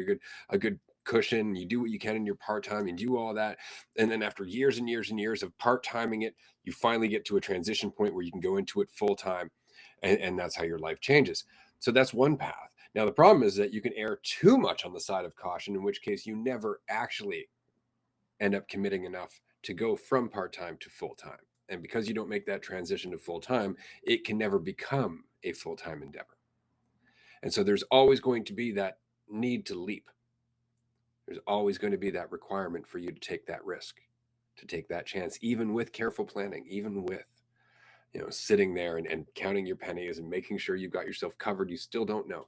a good cushion. You do what you can in your part time, and do all that, and then after years and years and years of part timing it, you finally get to a transition point where you can go into it full time, and that's how your life changes. So that's one path. Now, the problem is that you can err too much on the side of caution, in which case you never actually end up committing enough to go from part time to full time. And because you don't make that transition to full time, it can never become a full time endeavor. And so there's always going to be that need to leap. There's always going to be that requirement for you to take that risk, to take that chance, even with careful planning, even with sitting there and counting your pennies and making sure you've got yourself covered. You still don't know.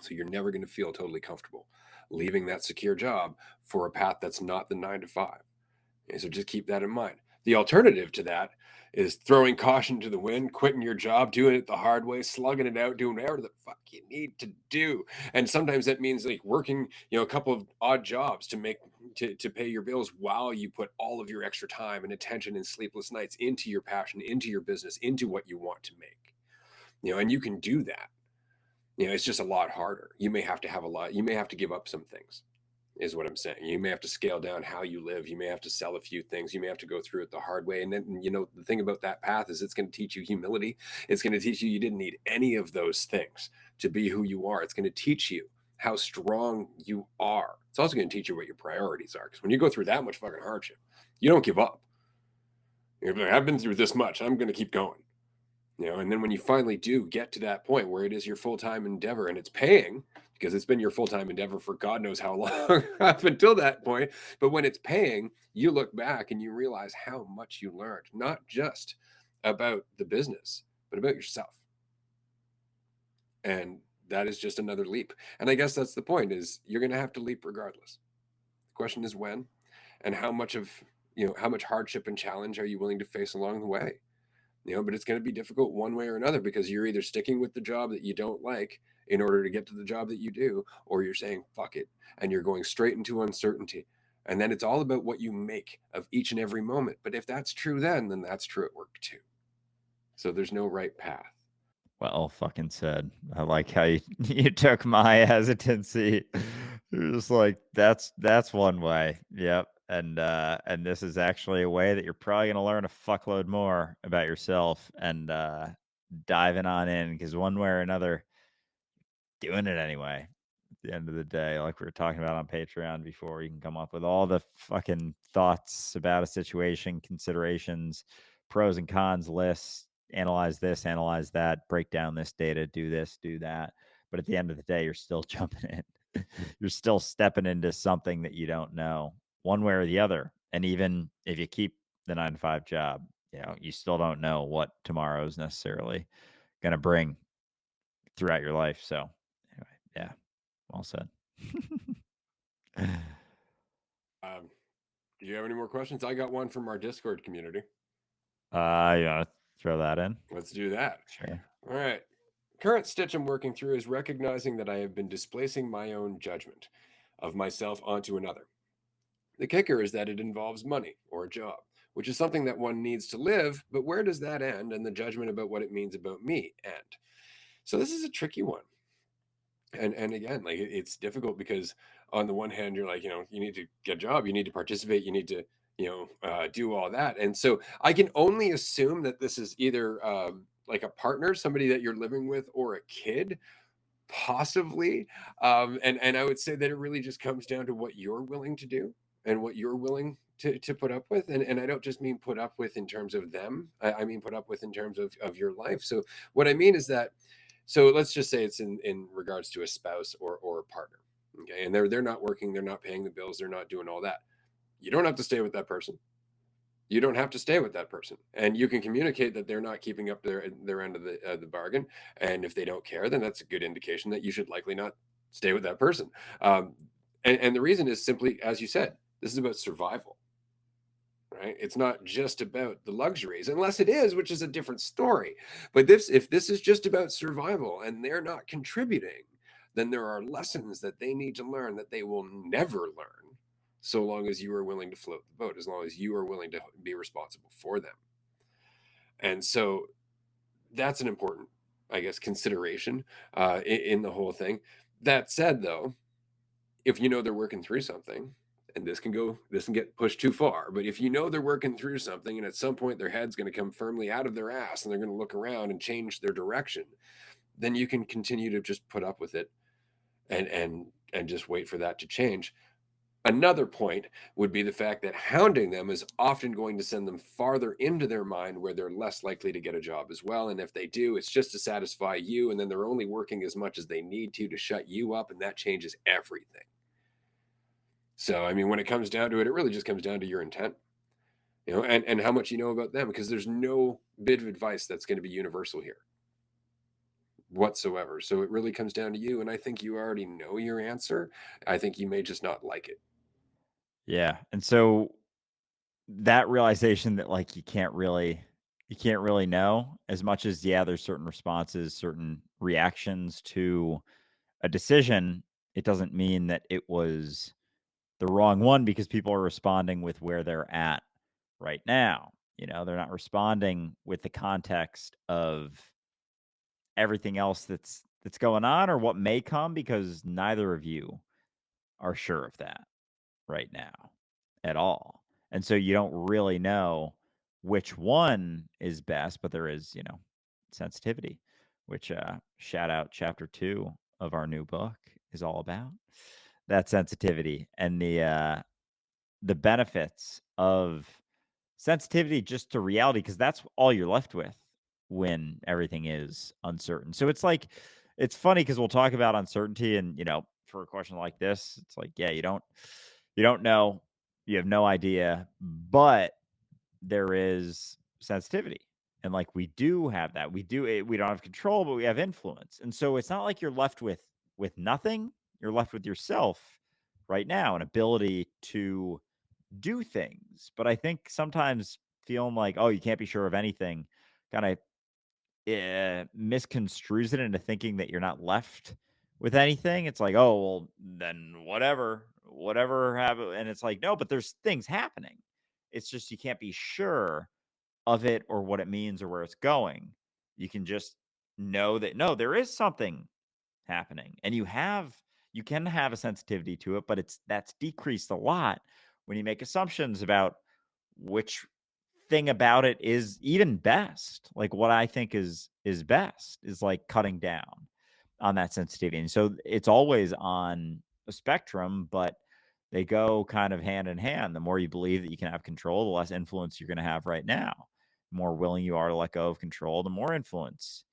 So you're never going to feel totally comfortable leaving that secure job for a path that's not the 9 to 5. Okay, so just keep that in mind. The alternative to that is throwing caution to the wind, quitting your job, doing it the hard way, slugging it out, doing whatever the fuck you need to do. And sometimes that means like working, a couple of odd jobs to make to pay your bills while you put all of your extra time and attention and sleepless nights into your passion, into your business, into what you want to make. And you can do that. It's just a lot harder. You may have to have a lot, you may have to give up some things, is what I'm saying. You may have to scale down how you live. You may have to sell a few things. You may have to go through it the hard way. And then, the thing about that path is it's going to teach you humility. It's going to teach you didn't need any of those things to be who you are. It's going to teach you how strong you are. It's also going to teach you what your priorities are. Because when you go through that much fucking hardship, you don't give up. You're like, I've been through this much. I'm going to keep going. And then when you finally do get to that point where it is your full-time endeavor and it's paying, because it's been your full-time endeavor for God knows how long up until that point, but when it's paying, you look back and you realize how much you learned, not just about the business, but about yourself. And that is just another leap. And I guess that's the point, is you're going to have to leap regardless. The question is when, and how much hardship and challenge are you willing to face along the way? But it's going to be difficult one way or another, because you're either sticking with the job that you don't like in order to get to the job that you do, or you're saying fuck it and you're going straight into uncertainty. And then it's all about what you make of each and every moment. But if that's true, then that's true at work too. So there's no right path. Well fucking said. I like how you you took my hesitancy. You're just like, that's one way. Yep. And this is actually a way that you're probably gonna learn a fuckload more about yourself and diving on in, because one way or another, doing it anyway. At the end of the day, like we were talking about on Patreon before, you can come up with all the fucking thoughts about a situation, considerations, pros and cons lists, analyze this, analyze that, break down this data, do this, do that. But at the end of the day, you're still jumping in. You're still stepping into something that you don't know, one way or the other. And even if you keep the 9 to 5 job, you still don't know what tomorrow is necessarily going to bring throughout your life. So, anyway, yeah, well said. Do you have any more questions? I got one from our Discord community. You want to throw that in? Let's do that. Sure. All right. Current stitch I'm working through is recognizing that I have been displacing my own judgment of myself onto another. The kicker is that it involves money or a job, which is something that one needs to live, but where does that end and the judgment about what it means about me end? So this is a tricky one. And again, like it's difficult because on the one hand, you're like, you need to get a job, you need to participate, you need to, do all that. And so I can only assume that this is either like a partner, somebody that you're living with, or a kid, possibly. And I would say that it really just comes down to what you're willing to do and what you're willing to put up with. And I don't just mean put up with in terms of them. I mean put up with in terms of your life. So what I mean is that, so let's just say it's in regards to a spouse or a partner. Okay. And they're not working, they're not paying the bills, they're not doing all that. You don't have to stay with that person. You don't have to stay with that person, and you can communicate that they're not keeping up their end of the bargain. And if they don't care, then that's a good indication that you should likely not stay with that person. And the reason is simply, as you said, this is about survival, right? It's not just about the luxuries, unless it is, which is a different story. But if this is just about survival and they're not contributing, then there are lessons that they need to learn that they will never learn, so long as you are willing to float the boat, as long as you are willing to be responsible for them. And so that's an important, I guess, consideration in the whole thing. That said, though, if they're working through something, and this can get pushed too far, but if they're working through something and at some point their head's going to come firmly out of their ass and they're going to look around and change their direction, then you can continue to just put up with it and just wait for that to change. Another point would be the fact that hounding them is often going to send them farther into their mind, where they're less likely to get a job as well. And if they do, it's just to satisfy you, and then they're only working as much as they need to shut you up, and that changes everything. So, I mean, when it comes down to it, it really just comes down to your intent, and how much you know about them, because there's no bit of advice that's going to be universal here. whatsoever. So it really comes down to you. And I think you already know your answer. I think you may just not like it. Yeah. And so that realization that like you can't really know as much as yeah, there's certain responses, certain reactions to a decision. It doesn't mean that it was the wrong one because people are responding with where they're at right now. You know, they're not responding with the context of everything else that's going on or what may come because neither of you are sure of that right now at all. And so you don't really know which one is best, but there is, you know, sensitivity, which shout out chapter 2 of our new book is all about that sensitivity and the benefits of sensitivity just to reality because that's all you're left with when everything is uncertain. So it's like it's funny because we'll talk about uncertainty and you know for a question like this it's like yeah you don't know, you have no idea, but there is sensitivity. And like we do have that. We don't have control, but we have influence. And so it's not like you're left with nothing. You're left with yourself right now, an ability to do things. But I think sometimes feeling like, oh, you can't be sure of anything kind of misconstrues it into thinking that you're not left with anything. It's like, oh, well, then whatever happen. And it's like, no, but there's things happening. It's just you can't be sure of it or what it means or where it's going. You can just know that no, there is something happening. And you can have a sensitivity to it, but that's decreased a lot when you make assumptions about which thing about it is even best. Like what I think is best is like cutting down on that sensitivity. And so it's always on a spectrum, but they go kind of hand in hand. The more you believe that you can have control, the less influence you're going to have right now. The more willing you are to let go of control, the more influence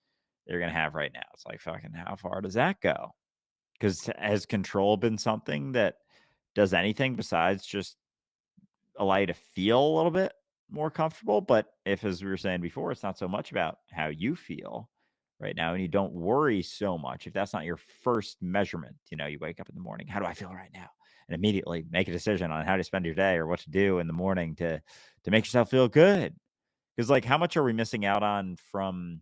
you're going to have right now. It's like, fucking, how far does that go? Because has control been something that does anything besides just allow you to feel a little bit more comfortable? But if, as we were saying before, it's not so much about how you feel right now and you don't worry so much, if that's not your first measurement, you know, you wake up in the morning, how do I feel right now? And immediately make a decision on how to spend your day or what to do in the morning to make yourself feel good. Because like how much are we missing out on from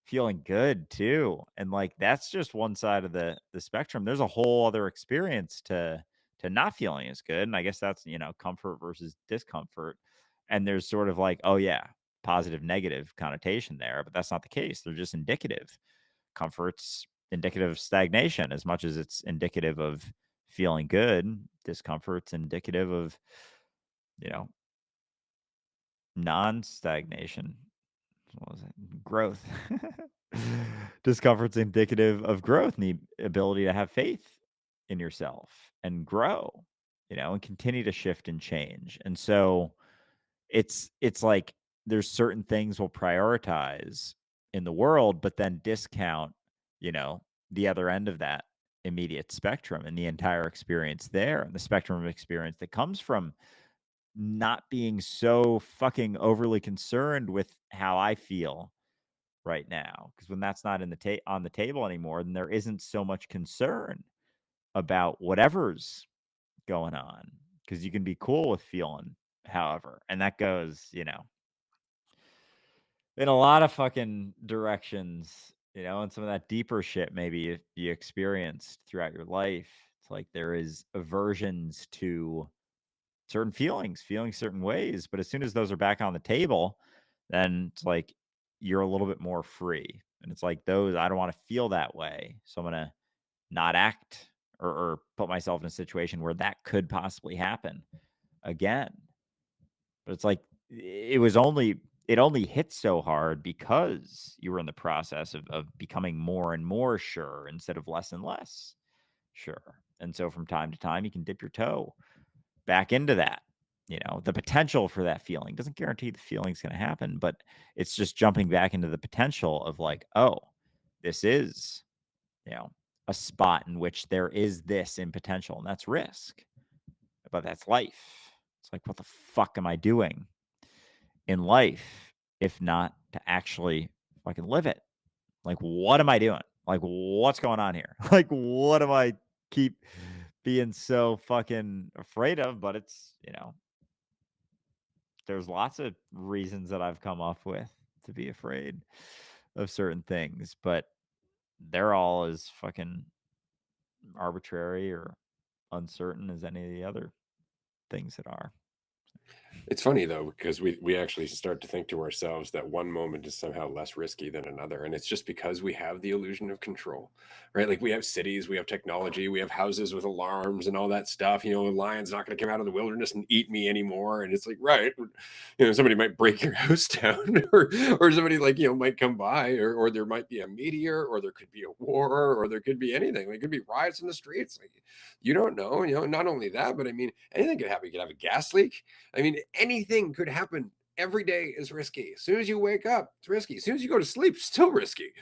feeling good too? And like that's just one side of the spectrum. There's a whole other experience to not feeling as good. And I guess that's, you know, comfort versus discomfort. And there's sort of like, oh yeah, positive, negative connotation there, but that's not the case. They're just indicative. Comfort's indicative of stagnation as much as it's indicative of feeling good. Discomfort's indicative of, you know, non-stagnation. What was it? Growth. Discomfort's indicative of growth and the ability to have faith in yourself and grow, you know, and continue to shift and change. And so it's like there's certain things we'll prioritize in the world, but then discount, you know, the other end of that immediate spectrum and the entire experience there and the spectrum of experience that comes from not being so fucking overly concerned with how I feel right now. Because when that's not in on the table anymore, then there isn't so much concern about whatever's going on. Because you can be cool with feeling however. And that goes, you know, in a lot of fucking directions, you know, and some of that deeper shit maybe you experienced throughout your life. It's like there is aversions to certain feelings, feeling certain ways. But as soon as those are back on the table, then it's like you're a little bit more free. And it's like those, I don't want to feel that way. So I'm going to not act or put myself in a situation where that could possibly happen again. But it's like it only hit so hard because you were in the process of becoming more and more sure instead of less and less sure. And so from time to time, you can dip your toe back into that. You know, the potential for that feeling doesn't guarantee the feeling's going to happen, but it's just jumping back into the potential of like, oh, this is, you know, a spot in which there is this in potential, and that's risk, but that's life. It's like, what the fuck am I doing in life if not to actually fucking live it? Like, what am I doing? Like, what's going on here? Like, what am I keep being so fucking afraid of? But it's, there's lots of reasons that I've come up with to be afraid of certain things, but they're all as fucking arbitrary or uncertain as any of the other things that are. It's funny though, because we actually start to think to ourselves that one moment is somehow less risky than another. And it's just because we have the illusion of control, right? Like we have cities, we have technology, we have houses with alarms and all that stuff. You know, a lion's not going to come out of the wilderness and eat me anymore. And it's like, right, somebody might break your house down, or somebody like, might come by, or there might be a meteor, or there could be a war, or there could be anything. Like, it could be riots in the streets. Like, you don't know, not only that, but I mean, anything could happen. You could have a gas leak. I mean, anything could happen. Every day is risky. As soon as you wake up, it's risky. As soon as you go to sleep, still risky,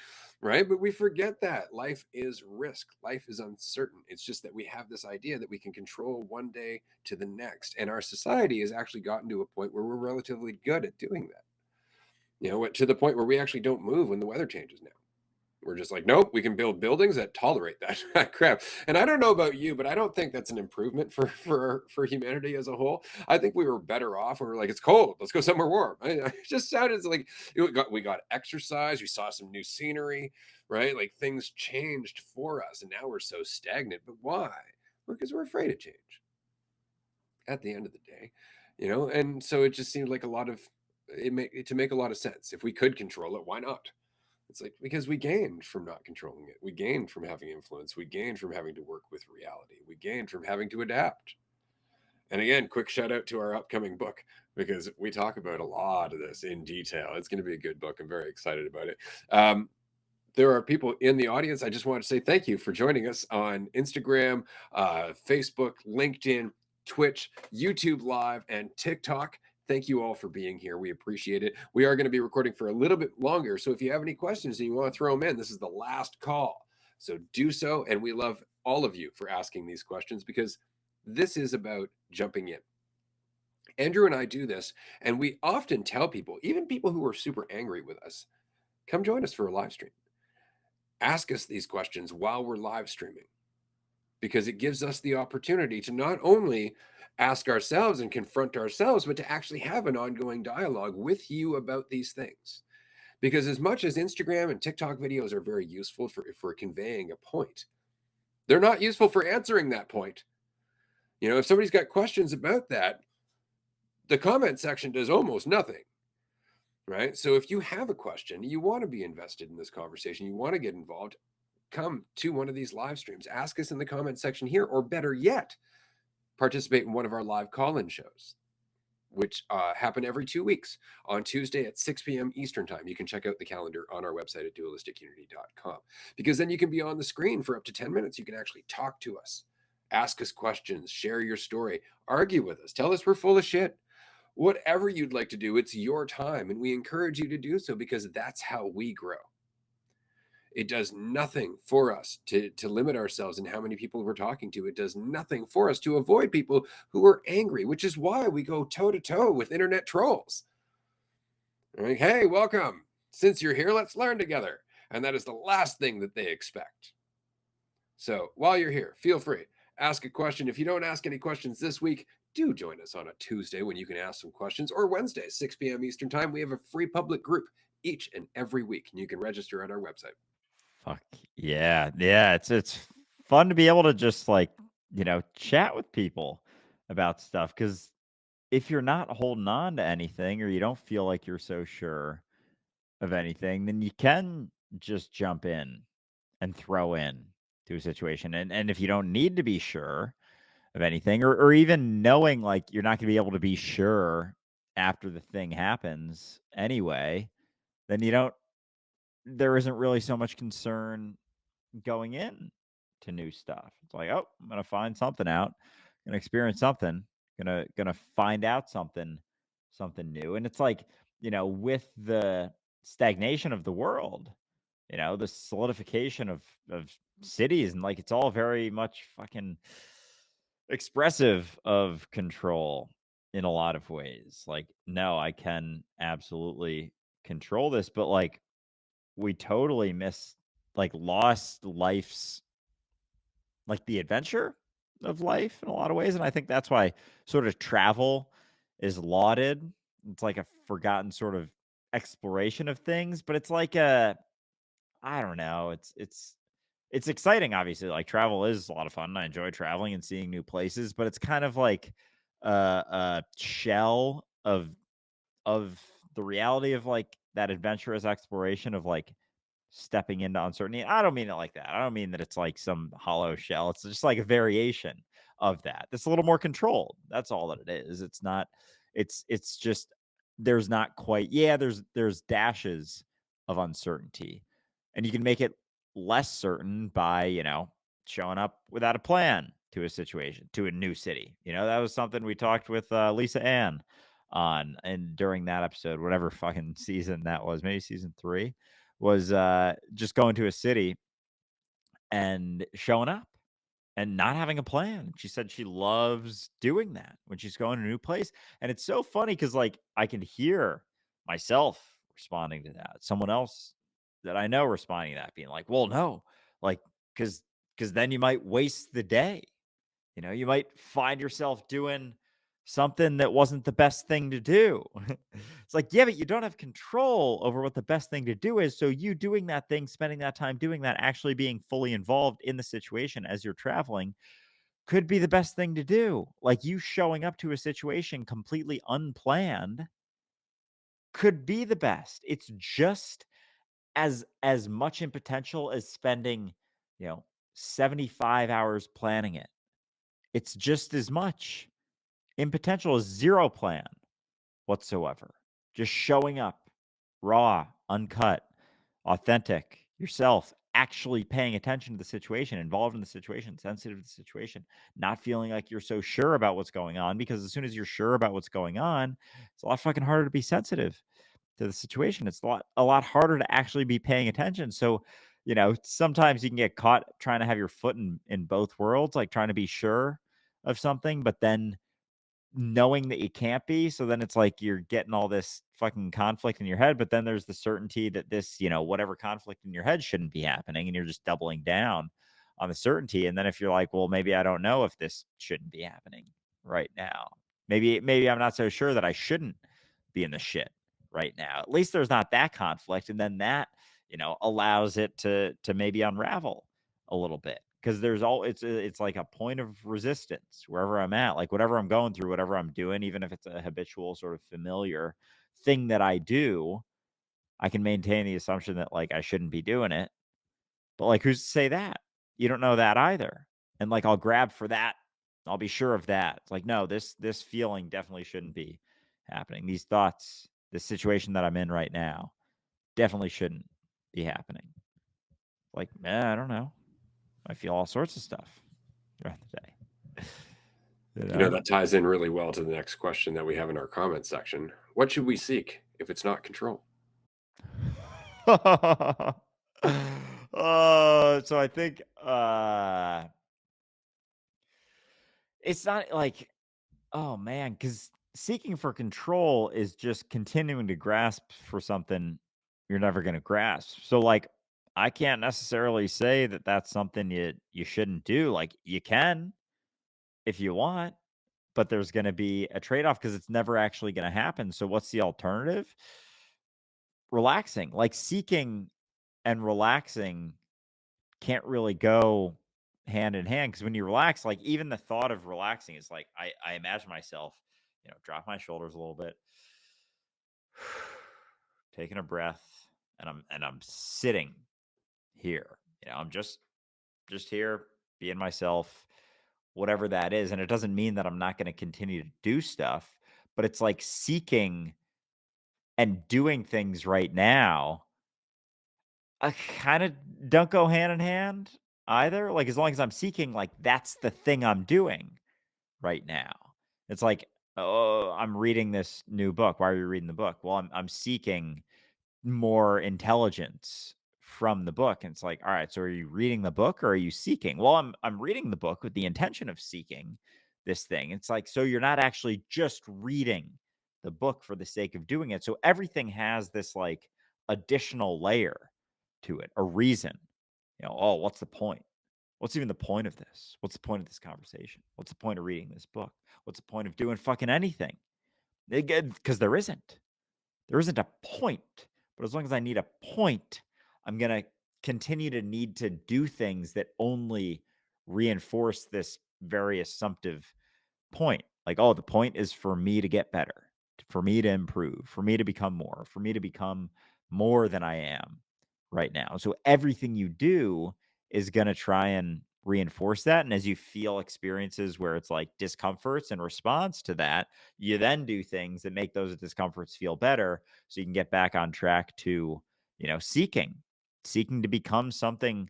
right? But we forget that life is risk. Life is uncertain. It's just that we have this idea that we can control one day to the next. And our society has actually gotten to a point where we're relatively good at doing that. To the point where we actually don't move when the weather changes now. We're just like, nope, we can build buildings that tolerate that crap. And I don't know about you, but I don't think that's an improvement for humanity as a whole. I think we were better off when we were like, it's cold, let's go somewhere warm. It just sounded like we got exercise, we saw some new scenery, right? Like things changed for us, and now we're so stagnant. But why? Because we're afraid of change. At the end of the day, and so it just seemed like a lot of to make a lot of sense. If we could control it, why not? It's like because we gained from not controlling it. We gained from having influence. We gained from having to work with reality. We gained from having to adapt. And again, quick shout out to our upcoming book because we talk about a lot of this in detail. It's going to be a good book. I'm very excited about it. There are people in the audience. I just want to say thank you for joining us on Instagram, Facebook, LinkedIn, Twitch, YouTube Live, and TikTok. Thank you all for being here. We appreciate it. We are going to be recording for a little bit longer. So if you have any questions and you want to throw them in, this is the last call. So do so. And we love all of you for asking these questions because this is about jumping in. Andrew and I do this, and we often tell people, even people who are super angry with us, come join us for a live stream. Ask us these questions while we're live streaming because it gives us the opportunity to not only ask ourselves and confront ourselves, but to actually have an ongoing dialogue with you about these things. Because as much as Instagram and TikTok videos are very useful for conveying a point, they're not useful for answering that point. If somebody's got questions about that, the comment section does almost nothing. Right. So if you have a question, you want to be invested in this conversation, you want to get involved, come to one of these live streams, ask us in the comment section here, or better yet, participate in one of our live call-in shows, which happen every 2 weeks on Tuesday at 6 p.m. Eastern time. You can check out the calendar on our website at dualisticunity.com because then you can be on the screen for up to 10 minutes. You can actually talk to us, ask us questions, share your story, argue with us, tell us we're full of shit. Whatever you'd like to do, it's your time, and we encourage you to do so because that's how we grow. It does nothing for us to limit ourselves in how many people we're talking to. It does nothing for us to avoid people who are angry, which is why we go toe to toe with internet trolls. Like, hey, welcome. Since you're here, let's learn together. And that is the last thing that they expect. So while you're here, feel free. Ask a question. If you don't ask any questions this week, do join us on a Tuesday when you can ask some questions, or Wednesday, 6 p.m. Eastern Time. We have a free public group each and every week, and you can register at our website. Fuck yeah. Yeah, it's fun to be able to just like, chat with people about stuff cuz if you're not holding on to anything or you don't feel like you're so sure of anything, then you can just jump in and throw in to a situation. And if you don't need to be sure of anything or even knowing like you're not going to be able to be sure after the thing happens anyway, then there isn't really so much concern going in to new stuff. It's like, oh, I'm gonna find something out, gonna experience something, gonna find out something new. And it's like, with the stagnation of the world, the solidification of cities, and like it's all very much fucking expressive of control in a lot of ways. Like, no, I can absolutely control this, but like we totally miss like lost life's like the adventure of life in a lot of ways. And I think that's why sort of travel is lauded. It's like a forgotten sort of exploration of things, but it's like a I don't know. It's exciting, obviously. Like travel is a lot of fun. I enjoy traveling and seeing new places, but it's kind of like a shell of the reality of like that adventurous exploration of like stepping into uncertainty. I don't mean it like that. I don't mean that it's like some hollow shell. It's just like a variation of that. That's a little more controlled. That's all that it is. It's not it's just there's not quite there's dashes of uncertainty. And you can make it less certain by, showing up without a plan to a situation, to a new city. That was something we talked with Lisa Ann on and during that episode, whatever fucking season that was, maybe season 3 was just going to a city and showing up and not having a plan. She said she loves doing that when she's going to a new place. And it's so funny because like I can hear myself responding to that. Someone else that I know responding to that, being like, well, no, like, because then you might waste the day. You might find yourself doing something that wasn't the best thing to do. It's like, yeah, but you don't have control over what the best thing to do is. So you doing that thing, spending that time doing that, actually being fully involved in the situation as you're traveling could be the best thing to do. Like you showing up to a situation completely unplanned could be the best. It's just as much in potential as spending, you know, 75 hours planning it. It's just as much in potential as zero plan whatsoever. Just showing up raw, uncut, authentic, yourself, actually paying attention to the situation, involved in the situation, sensitive to the situation, not feeling like you're so sure about what's going on. Because as soon as you're sure about what's going on, it's a lot fucking harder to be sensitive to the situation. It's a lot harder to actually be paying attention. So, sometimes you can get caught trying to have your foot in both worlds, like trying to be sure of something, but then knowing that you can't be. So then it's like you're getting all this fucking conflict in your head, but then there's the certainty that this, whatever conflict in your head shouldn't be happening. And you're just doubling down on the certainty. And then if you're like, well, maybe I don't know if this shouldn't be happening right now. Maybe I'm not so sure that I shouldn't be in the shit right now. At least there's not that conflict. And then that, allows it to maybe unravel a little bit because it's like a point of resistance wherever I'm at, like whatever I'm going through, whatever I'm doing, even if it's a habitual sort of familiar thing that I do, I can maintain the assumption that like I shouldn't be doing it. But like who's to say that? You don't know that either. And like I'll grab for that. I'll be sure of that. It's like, no, this feeling definitely shouldn't be happening. These thoughts, this situation that I'm in right now definitely shouldn't be happening. Like, I don't know. I feel all sorts of stuff throughout the day. You know? That ties in really well to the next question that we have in our comment section. What should we seek if it's not control? So I think it's not like, oh man, because seeking for control is just continuing to grasp for something you're never going to grasp. So like I can't necessarily say that that's something you shouldn't do. Like you can if you want, but there's going to be a trade-off because it's never actually going to happen. So what's the alternative? Relaxing. Like seeking and relaxing can't really go hand in hand because when you relax, like even the thought of relaxing is like I imagine myself, drop my shoulders a little bit, taking a breath, and I'm sitting here. I'm just here being myself, whatever that is. And it doesn't mean that I'm not going to continue to do stuff, but it's like seeking and doing things right now. I kind of don't go hand in hand either. Like as long as I'm seeking, like that's the thing I'm doing right now. It's like, oh, I'm reading this new book. Why are you reading the book? Well, I'm seeking more intelligence from the book. And it's like, all right, so are you reading the book or are you seeking? Well, I'm reading the book with the intention of seeking this thing. It's like, so you're not actually just reading the book for the sake of doing it. So everything has this like additional layer to it, a reason. Oh, what's the point? What's even the point of this? What's the point of this conversation? What's the point of reading this book? What's the point of doing fucking anything? Because there isn't. There isn't a point. But as long as I need a point, I'm going to continue to need to do things that only reinforce this very assumptive point. Like, oh, the point is for me to get better, for me to improve, for me to become more, for me to become more than I am right now. So everything you do is going to try and reinforce that. And as you feel experiences where it's like discomforts in response to that, you then do things that make those discomforts feel better so you can get back on track to, seeking to become something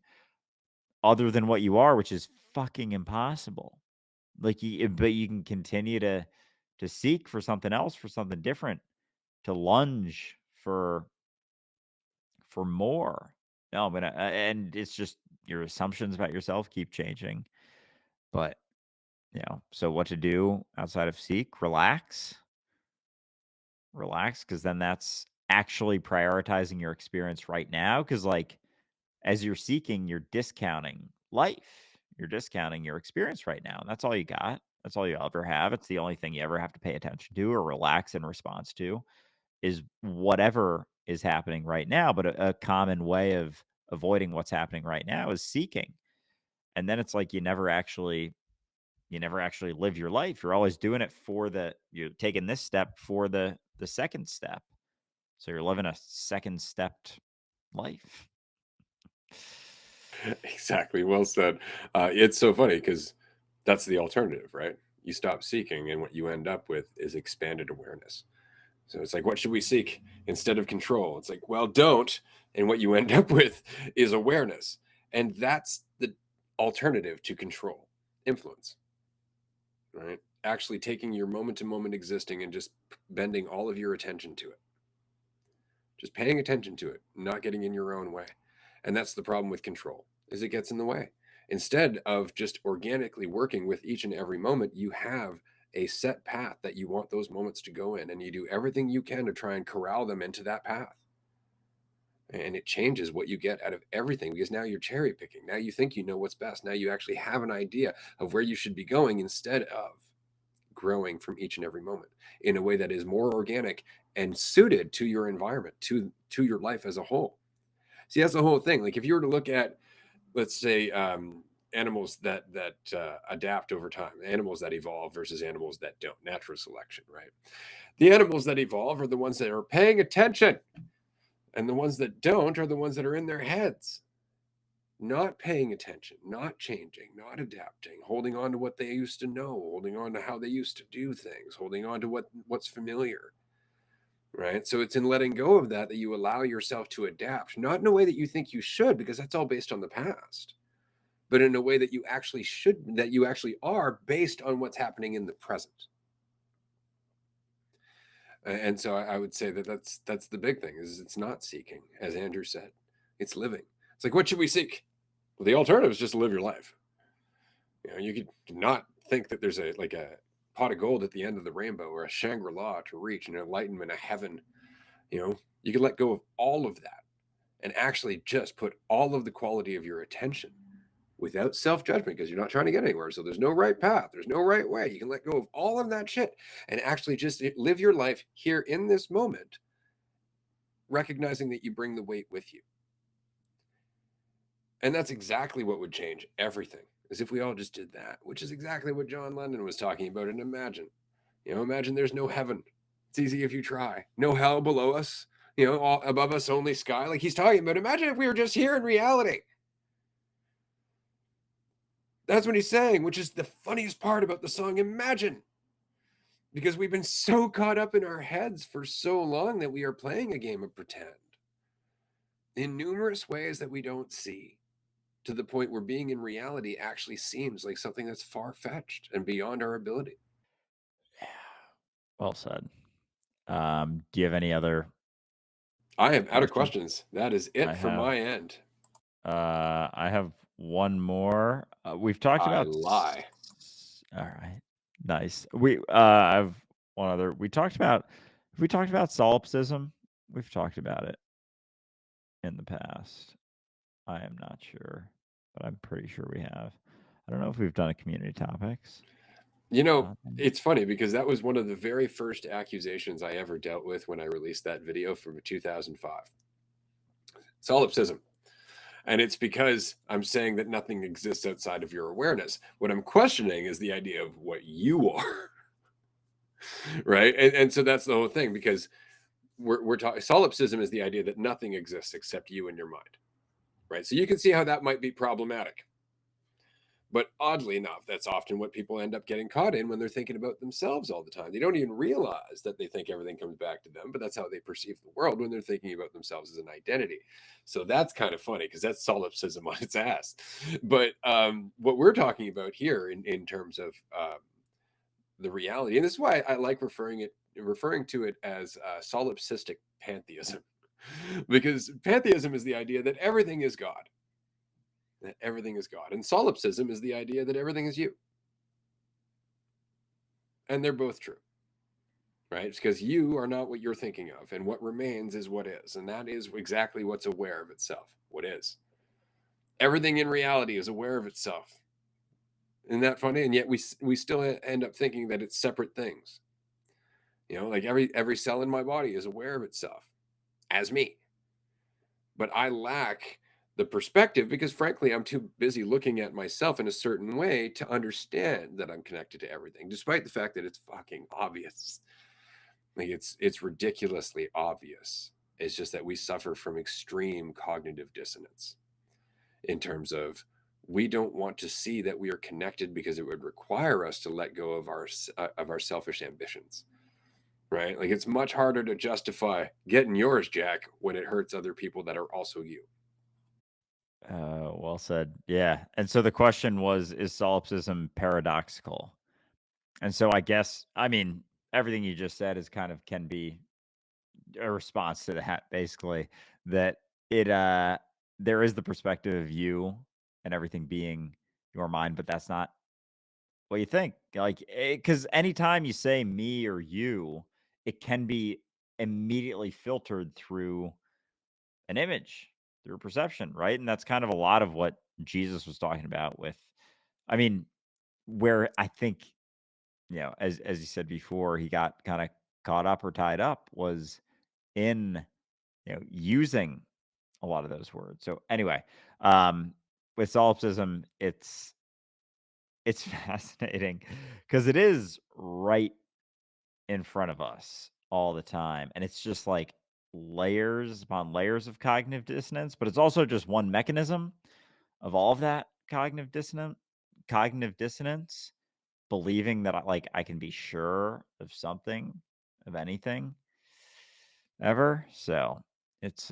other than what you are, which is fucking impossible. But you can continue to seek for something else, for something different, to lunge for more. No, but and it's just your assumptions about yourself keep changing. But so what to do outside of seek? Relax, because then that's actually prioritizing your experience right now. Because as you're seeking, you're discounting life. You're discounting your experience right now. And that's all you got. That's all you ever have. It's the only thing you ever have to pay attention to or relax in response to is whatever is happening right now. But a common way of avoiding what's happening right now is seeking. And then it's like you never actually live your life. You're always doing it you're taking this step for the second step. So you're living a second stepped life. Exactly. Well said. It's so funny because that's the alternative, right? You stop seeking, and what you end up with is expanded awareness. So it's like, what should we seek instead of control? It's like, well, don't. And what you end up with is awareness. And that's the alternative to control, influence, right? Actually taking your moment to moment existing and just bending all of your attention to it, just paying attention to it, not getting in your own way. And that's the problem with control, is it gets in the way. Instead of just organically working with each and every moment, you have a set path that you want those moments to go in, and you do everything you can to try and corral them into that path. And it changes what you get out of everything, because now you're cherry picking. Now you think you know what's best. Now you actually have an idea of where you should be going, instead of growing from each and every moment in a way that is more organic and suited to your environment, to your life as a whole. See, that's the whole thing. Like, if you were to look at, let's say, animals that adapt over time, animals that evolve versus animals that don't, natural selection, right? The animals that evolve are the ones that are paying attention, and the ones that don't are the ones that are in their heads, not paying attention, not changing, not adapting, holding on to what they used to know, holding on to how they used to do things, holding on to what's familiar, right? So it's in letting go of that you allow yourself to adapt, not in a way that you think you should, because that's all based on the past, but in a way that you actually should, that you actually are, based on what's happening in the present. And so I would say that that's the big thing, is it's not seeking, as Andrew said, it's living. It's like, what should we seek? Well, the alternative is just to live your life. You could not think that there's a pot of gold at the end of the rainbow, or a Shangri-La to reach, an enlightenment, a heaven. You can let go of all of that and actually just put all of the quality of your attention, without self-judgment, because you're not trying to get anywhere. So there's no right path, there's no right way. You can let go of all of that shit and actually just live your life here in this moment, recognizing that you bring the weight with you. And that's exactly what would change everything, is if we all just did that, which is exactly what John Lennon was talking about. And imagine there's no heaven. It's easy if you try. No hell below us, all above us, only sky. Like he's talking about, imagine if we were just here in reality. That's what he's saying, which is the funniest part about the song Imagine. Because we've been so caught up in our heads for so long that we are playing a game of pretend in numerous ways that we don't see, to the point where being in reality actually seems like something that's far-fetched and beyond our ability. Well said. Do you have any other I am out of questions? questions. That is I it for have my end. I have one more. We've talked I about lie. all right. Nice. I've one other. We talked about solipsism. We've talked about it in the past. I am not sure, but I'm pretty sure we have. I don't know if we've done a community topics. You know, Um, it's funny because that was one of the very first accusations I ever dealt with when I released that video from 2005. Solipsism. And it's because I'm saying that nothing exists outside of your awareness. What I'm questioning is the idea of what you are, right? And so that's the whole thing because we're talking solipsism is the idea that nothing exists except you and your mind, right? So you can see how that might be problematic. But oddly enough, that's often what people end up getting caught in when they're thinking about themselves all the time. They don't even realize that they think everything comes back to them, but that's how they perceive the world when they're thinking about themselves as an identity. So that's kind of funny because that's solipsism on its ass. But what we're talking about here in terms of the reality, and this is why I like referring to it as solipsistic pantheism, because pantheism is the idea that everything is God, that everything is God. And solipsism is the idea that everything is you. And they're both true, right? It's because you are not what you're thinking of, and what remains is what is. And that is exactly what's aware of itself, what is. Everything in reality is aware of itself. Isn't that funny? And yet we still end up thinking that it's separate things. You know, like every cell in my body is aware of itself as me. But I lack the perspective because frankly I'm too busy looking at myself in a certain way to understand that I'm connected to everything despite the fact that it's fucking obvious. Like it's ridiculously obvious. It's just that we suffer from extreme cognitive dissonance in terms of we don't want to see that we are connected because it would require us to let go of our selfish ambitions, right? Like it's much harder to justify getting yours, Jack, when it hurts other people that are also you. well said. Yeah. And so the question was, is solipsism paradoxical? And so I guess, I mean, everything you just said is kind of can be a response to that, basically, that it, there is the perspective of you and everything being your mind, but that's not what you think. Like, because anytime you say me or you, it can be immediately filtered through an image, through perception, right? And that's kind of a lot of what Jesus was talking about with, I mean, where I think, as you said before, he got kind of caught up or tied up was in, using a lot of those words. So anyway, um, with solipsism, it's fascinating because it is right in front of us all the time, and it's just like layers upon layers of cognitive dissonance, but it's also just one mechanism of all of that cognitive dissonance, believing that I can be sure of something, of anything ever. So it's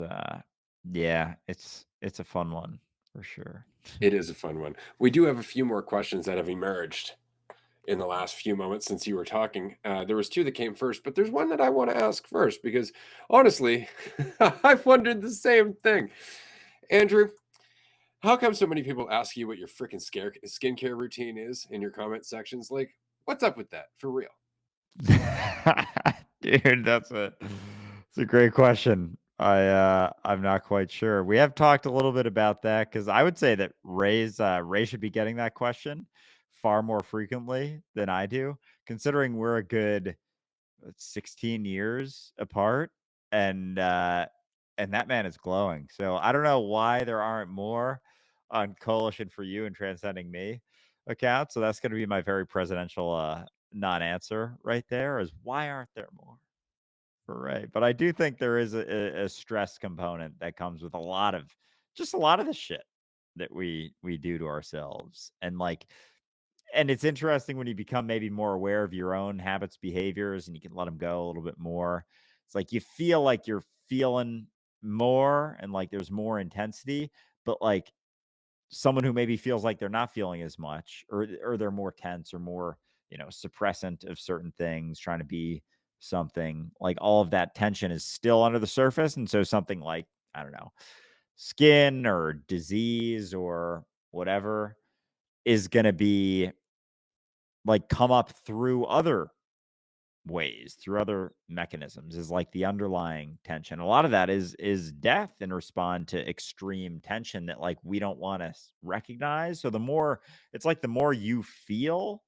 yeah, it's a fun one for sure. It is a fun one. We do have a few more questions that have emerged in the last few moments since you were talking. There was two that came first, but there's one that I want to ask first because honestly, I've wondered the same thing. Andrew, how come so many people ask you what your freaking skincare routine is in your comment sections? Like, what's up with that for real? Dude, it's a great question. I'm not quite sure. We have talked a little bit about that because I would say that Ray should be getting that question far more frequently than I do, considering we're a good 16 years apart, and that man is glowing. So I don't know why there aren't more on Coalition for You and Transcending Me account. So that's going to be my very presidential non-answer right there. Is why aren't there more? Right. But I do think there is a stress component that comes with a lot of the shit that we do to ourselves, and it's interesting when you become maybe more aware of your own habits, behaviors, and you can let them go a little bit more. It's like you feel like you're feeling more and like there's more intensity, but like someone who maybe feels like they're not feeling as much or they're more tense or more, suppressant of certain things, trying to be something, like all of that tension is still under the surface. And so something like, I don't know, skin or disease or whatever is going to be like come up through other ways, through other mechanisms, is like the underlying tension. A lot of that is death and respond to extreme tension that like we don't want to recognize. So the more it's like the more you feel,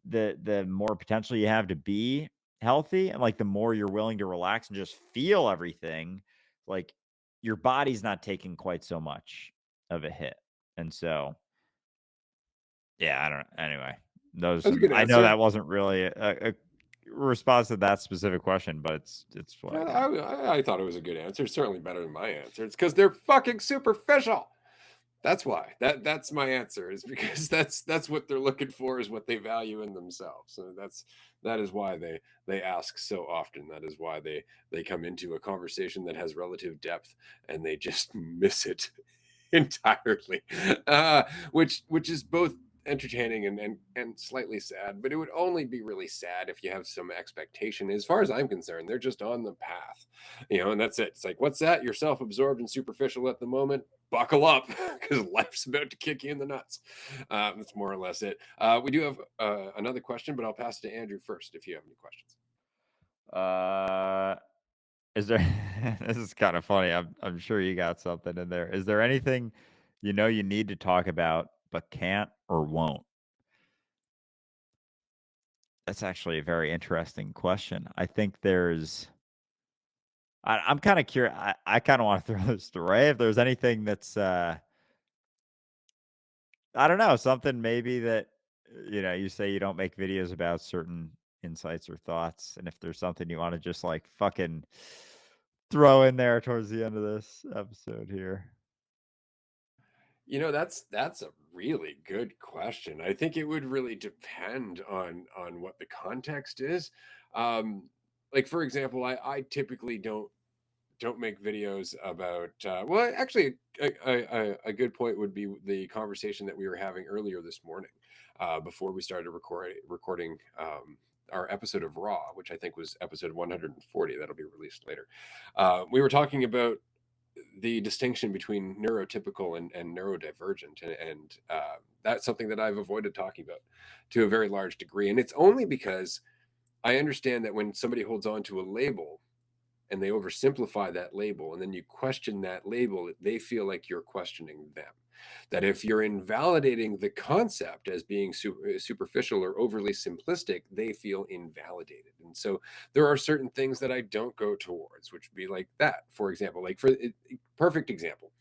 the more potential you have to be healthy, and like the more you're willing to relax and just feel everything, like your body's not taking quite so much of a hit. And so yeah, I don't anyway. Those That's a some good I know answer. that wasn't really a response to that specific question, but it's what I got. I thought it was a good answer. It's certainly better than my answer. It's because they're fucking superficial. That's why. That's my answer. Is because that's what they're looking for. Is what they value in themselves. So that is why they ask so often. That is why they come into a conversation that has relative depth and they just miss it entirely, which is both entertaining and slightly sad. But it would only be really sad if you have some expectation. As far as I'm concerned, they're just on the path, and that's it. It's like, what's that? You're self-absorbed and superficial at the moment. Buckle up, because life's about to kick you in the nuts. That's more or less it. We do have another question, but I'll pass it to Andrew first if you have any questions. Uh is there this is kind of funny. I'm sure you got something in there. Is there anything you know you need to talk about but can't or won't? That's actually a very interesting question. I think I'm kind of curious. I kind of want to throw this to Ray if there's anything that's I don't know, something maybe that you say you don't make videos about certain insights or thoughts, and if there's something you want to just like fucking throw in there towards the end of this episode here. That's a really good question. I think it would really depend on what the context is. Um, like for example, I typically don't make videos about. Well, actually, a good point would be the conversation that we were having earlier this morning, before we started recording. Our episode of Raw, which I think was episode 140, that'll be released later. We were talking about the distinction between neurotypical and neurodivergent, and that's something that I've avoided talking about to a very large degree, and it's only because I understand that when somebody holds on to a label and they oversimplify that label and then you question that label, they feel like you're questioning them. That if you're invalidating the concept as being superficial or overly simplistic, they feel invalidated. And so there are certain things that I don't go towards, which would be like that. For example, like perfect example,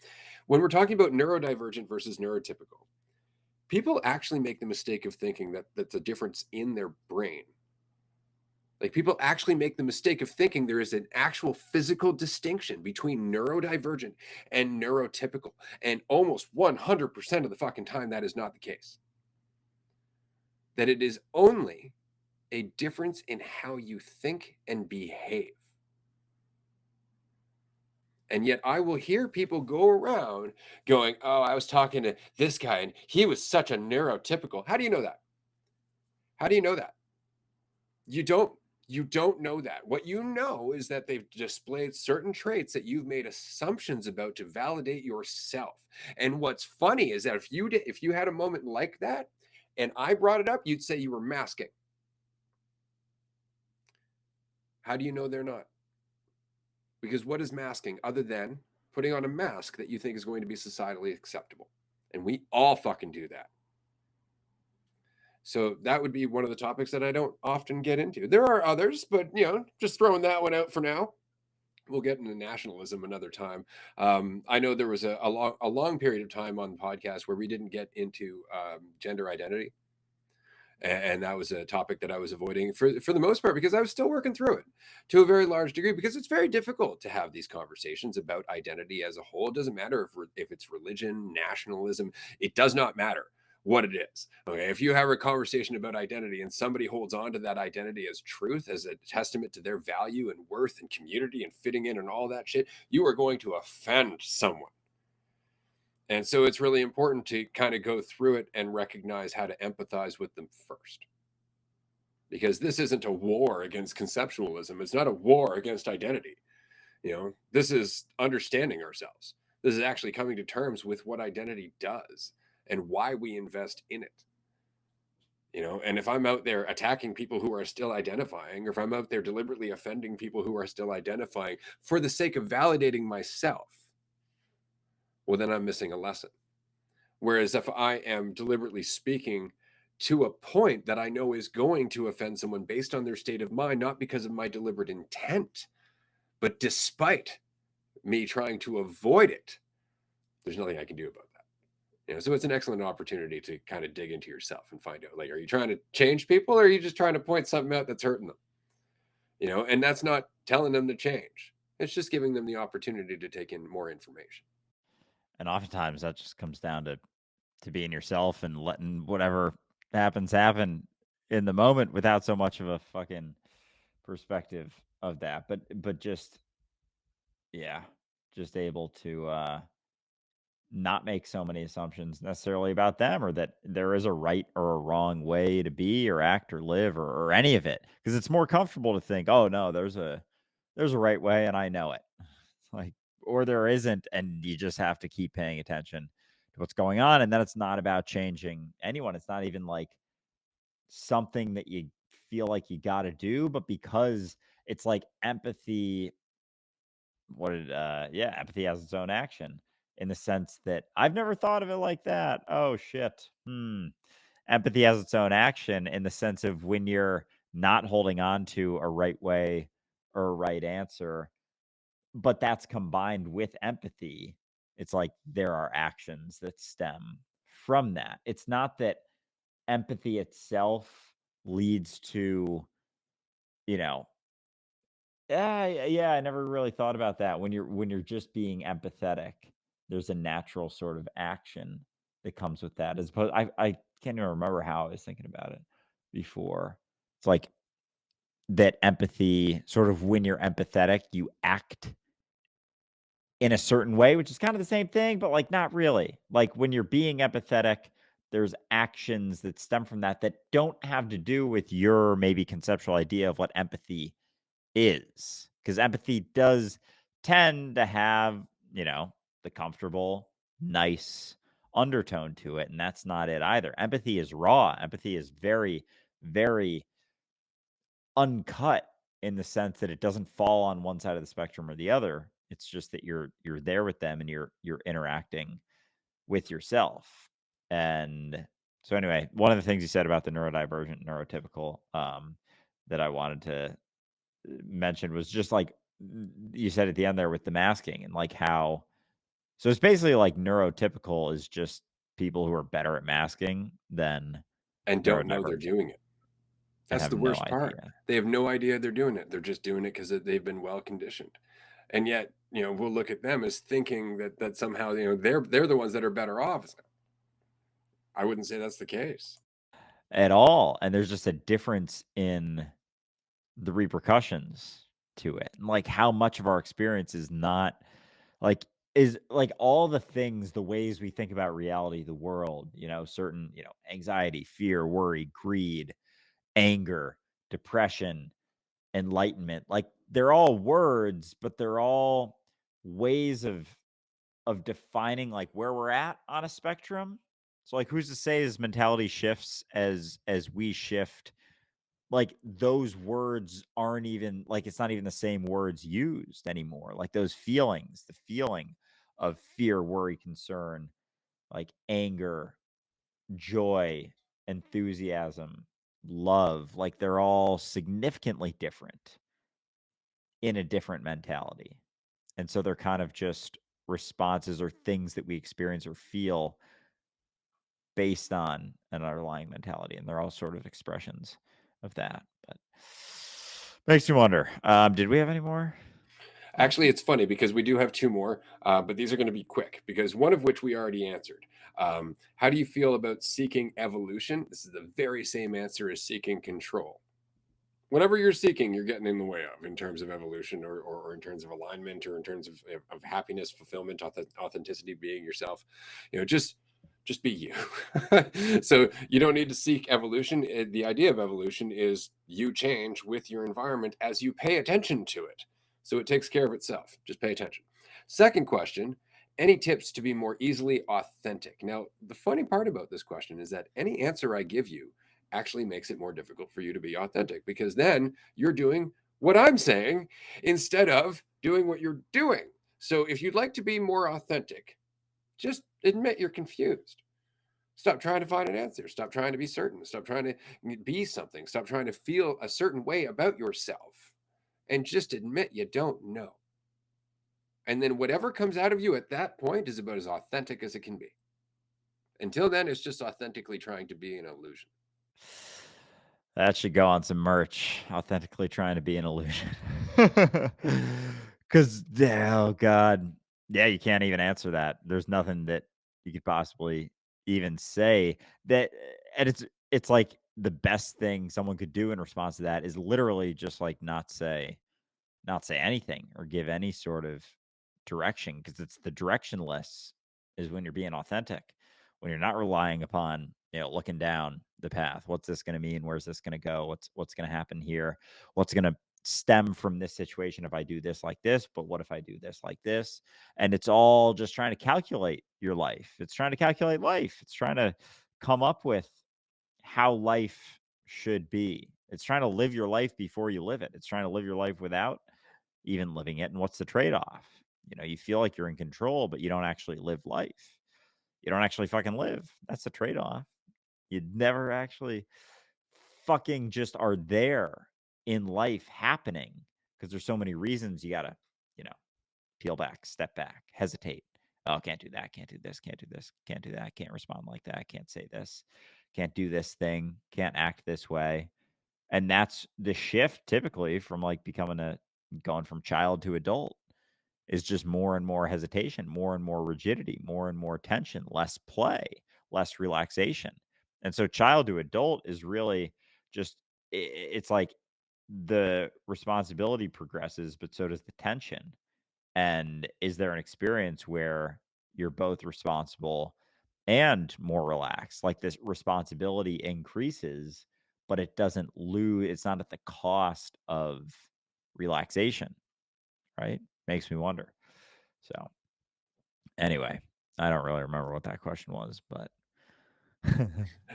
when we're talking about neurodivergent versus neurotypical, people actually make the mistake of thinking that that's a difference in their brain. Like people actually make the mistake of thinking there is an actual physical distinction between neurodivergent and neurotypical. And almost 100% of the fucking time, that is not the case. That it is only a difference in how you think and behave. And yet I will hear people go around going, oh, I was talking to this guy and he was such a neurotypical. How do you know that? How do you know that? You don't you don't know that. What you know is that they've displayed certain traits that you've made assumptions about to validate yourself. And what's funny is that if you had a moment like that and I brought it up, you'd say you were masking. How do you know they're not? Because what is masking other than putting on a mask that you think is going to be societally acceptable? And we all fucking do that. So that would be one of the topics that I don't often get into. There are others, but just throwing that one out for now. We'll get into nationalism another time. I know there was a long period of time on the podcast where we didn't get into gender identity, and that was a topic that I was avoiding for the most part because I was still working through it to a very large degree because it's very difficult to have these conversations about identity as a whole. It doesn't matter if it's religion, nationalism. It does not matter what it is. Okay, if you have a conversation about identity and somebody holds on to that identity as truth, as a testament to their value and worth and community and fitting in and all that shit, you are going to offend someone. And so it's really important to kind of go through it and recognize how to empathize with them first. Because this isn't a war against conceptualism. It's not a war against identity. This is understanding ourselves. This is actually coming to terms with what identity does and why we invest in it. And if I'm out there attacking people who are still identifying, or if I'm out there deliberately offending people who are still identifying for the sake of validating myself, well, then I'm missing a lesson. Whereas if I am deliberately speaking to a point that I know is going to offend someone based on their state of mind, not because of my deliberate intent, but despite me trying to avoid it, there's nothing I can do about that. So it's an excellent opportunity to kind of dig into yourself and find out, like, are you trying to change people, or are you just trying to point something out that's hurting them? And that's not telling them to change. It's just giving them the opportunity to take in more information. And oftentimes that just comes down to being yourself and letting whatever happens happen in the moment without so much of a fucking perspective of that. But just yeah, just able to not make so many assumptions necessarily about them, or that there is a right or a wrong way to be or act or live, or any of it, because it's more comfortable to think, oh no, there's a right way and I know it. Like, or there isn't, and you just have to keep paying attention to what's going on. And then it's not about changing anyone. It's not even like something that you feel like you got to do, but because it's like empathy, empathy has its own action, in the sense that I've never thought of it like that. Oh shit. Empathy has its own action in the sense of when you're not holding on to a right way or a right answer, but that's combined with empathy. It's like there are actions that stem from that. It's not that empathy itself leads to, you know, yeah, I never really thought about that. When you're just being empathetic, there's a natural sort of action that comes with that. As opposed, I can't even remember how I was thinking about it before. It's like that empathy, sort of when you're empathetic, you act in a certain way, which is kind of the same thing, but like not really. Like when you're being empathetic, there's actions that stem from that that don't have to do with your maybe conceptual idea of what empathy is. Because empathy does tend to have, the comfortable, nice undertone to it. And that's not it either. Empathy is raw. Empathy is very, very uncut, in the sense that it doesn't fall on one side of the spectrum or the other. It's just that you're there with them and you're interacting with yourself. And so anyway, one of the things you said about the neurodivergent, neurotypical, that I wanted to mention was just like you said at the end there with the masking, and like how, so it's basically like neurotypical is just people who are better at masking than And don't know they're neurodivergent doing it. and That's have the no worst part. idea. They have no idea they're doing it. They're just doing it because they've been well conditioned. And yet, we'll look at them as thinking that somehow, they're the ones that are better off. I wouldn't say that's the case. At all. And there's just a difference in the repercussions to it. And like how much of our experience is not like is like all the things, the ways we think about reality, the world, certain, anxiety, fear, worry, greed, anger, depression, enlightenment. Like they're all words, but they're all ways of defining like where we're at on a spectrum. So like who's to say as mentality shifts as we shift, like those words aren't even like it's not even the same words used anymore. Like those feelings, the feeling of fear, worry, concern, like anger, joy, enthusiasm, love, like they're all significantly different in a different mentality. And so they're kind of just responses or things that we experience or feel based on an underlying mentality. And they're all sort of expressions of that. But makes me wonder. Did we have any more Actually, questions? it's funny because we do have two more, but these are going to be quick because one of which we already answered. How do you feel about seeking evolution? This is the very same answer as seeking control. Whatever you're seeking, you're getting in the way of in terms of evolution, or in terms of alignment, or in terms of happiness, fulfillment, authenticity, being yourself. Just be you. So you don't need to seek evolution. The idea of evolution is you change with your environment as you pay attention to it. So it takes care of itself. Just pay attention. Second question: any tips to be more easily authentic? Now, the funny part about this question is that any answer I give you actually makes it more difficult for you to be authentic, because then you're doing what I'm saying instead of doing what you're doing. So if you'd like to be more authentic, just admit you're confused. Stop trying to find an answer. Stop trying to be certain. Stop trying to be something. Stop trying to feel a certain way about yourself, and just admit you don't know. And then whatever comes out of you at that point is about as authentic as it can be. Until then, it's just authentically trying to be an illusion. That should go on some merch. Authentically trying to be an illusion. Because, oh God. Yeah, you can't even answer that. There's nothing that you could possibly even say that. And it's like the best thing someone could do in response to that is literally just like not say anything or give any sort of direction, because it's the directionless is when you're being authentic, when you're not relying upon, looking down the path. What's this going to mean? Where's this going to go? What's going to happen here? What's going to stem from this situation if I do this like this? But what if I do this like this? And it's all just trying to calculate your life. It's trying to calculate life. It's trying to come up with how life should be. It's trying to live your life before you live it. It's trying to live your life without even living it. And what's the trade-off? You feel like you're in control, but you don't actually live life. You don't actually fucking live. That's the trade-off. You never actually fucking just are there in life happening, because there's so many reasons you gotta, you know, peel back, step back, hesitate. Oh, can't do that, can't do this, can't do this, can't do that, can't respond like that, can't say this, can't do this thing, can't act this way. And that's the shift typically from like going from child to adult, is just more and more hesitation, more and more rigidity, more and more tension, less play, less relaxation. And so child to adult is really just it's like the responsibility progresses, but so does the tension. And is there an experience where you're both responsible and more relaxed? Like this responsibility increases, but it doesn't lose, it's not at the cost of relaxation, right? Makes me wonder. So, anyway, I don't really remember what that question was, but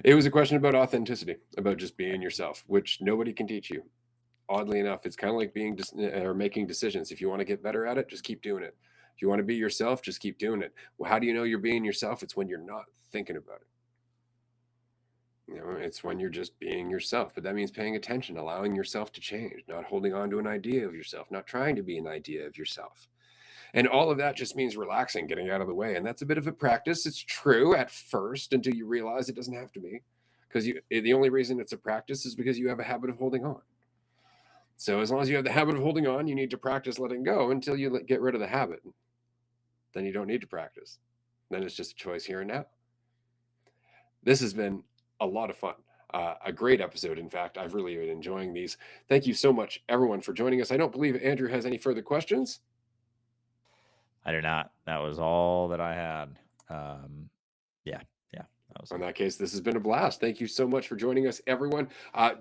It was a question about authenticity, about just being yourself, which nobody can teach you. Oddly enough, it's kind of like or making decisions. If you want to get better at it, just keep doing it. If you want to be yourself, just keep doing it. Well, how do you know you're being yourself? It's when you're not thinking about it. It's when you're just being yourself. But that means paying attention, allowing yourself to change, not holding on to an idea of yourself, not trying to be an idea of yourself. And all of that just means relaxing, getting out of the way. And that's a bit of a practice. It's true at first until you realize it doesn't have to be. Because the only reason it's a practice is because you have a habit of holding on. So as long as you have the habit of holding on, you need to practice letting go until you get rid of the habit. Then you don't need to practice. Then it's just a choice here and now. This has been a lot of fun. A great episode. In fact, I've really been enjoying these. Thank you so much, everyone, for joining us. I don't believe Andrew has any further questions. I do not. That was all that I had. Yeah, yeah, that was In it. that case, this has been a blast. Thank you so much for joining us, everyone.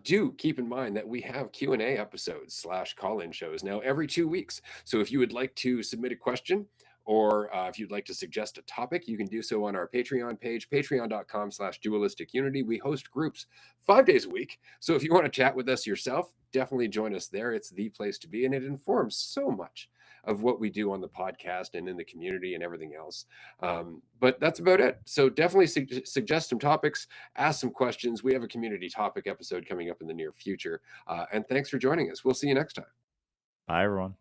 Do keep in mind that we have Q&A episodes / call-in shows now every 2 weeks. So if you would like to submit a question, or if you'd like to suggest a topic, you can do so on our Patreon page, patreon.com / dualistic unity. We host groups 5 days a week. So if you want to chat with us yourself, definitely join us there. It's the place to be, and it informs so much of what we do on the podcast and in the community and everything else. But that's about it. So definitely suggest some topics, ask some questions. We have a community topic episode coming up in the near future. And thanks for joining us. We'll see you next time. Bye, everyone.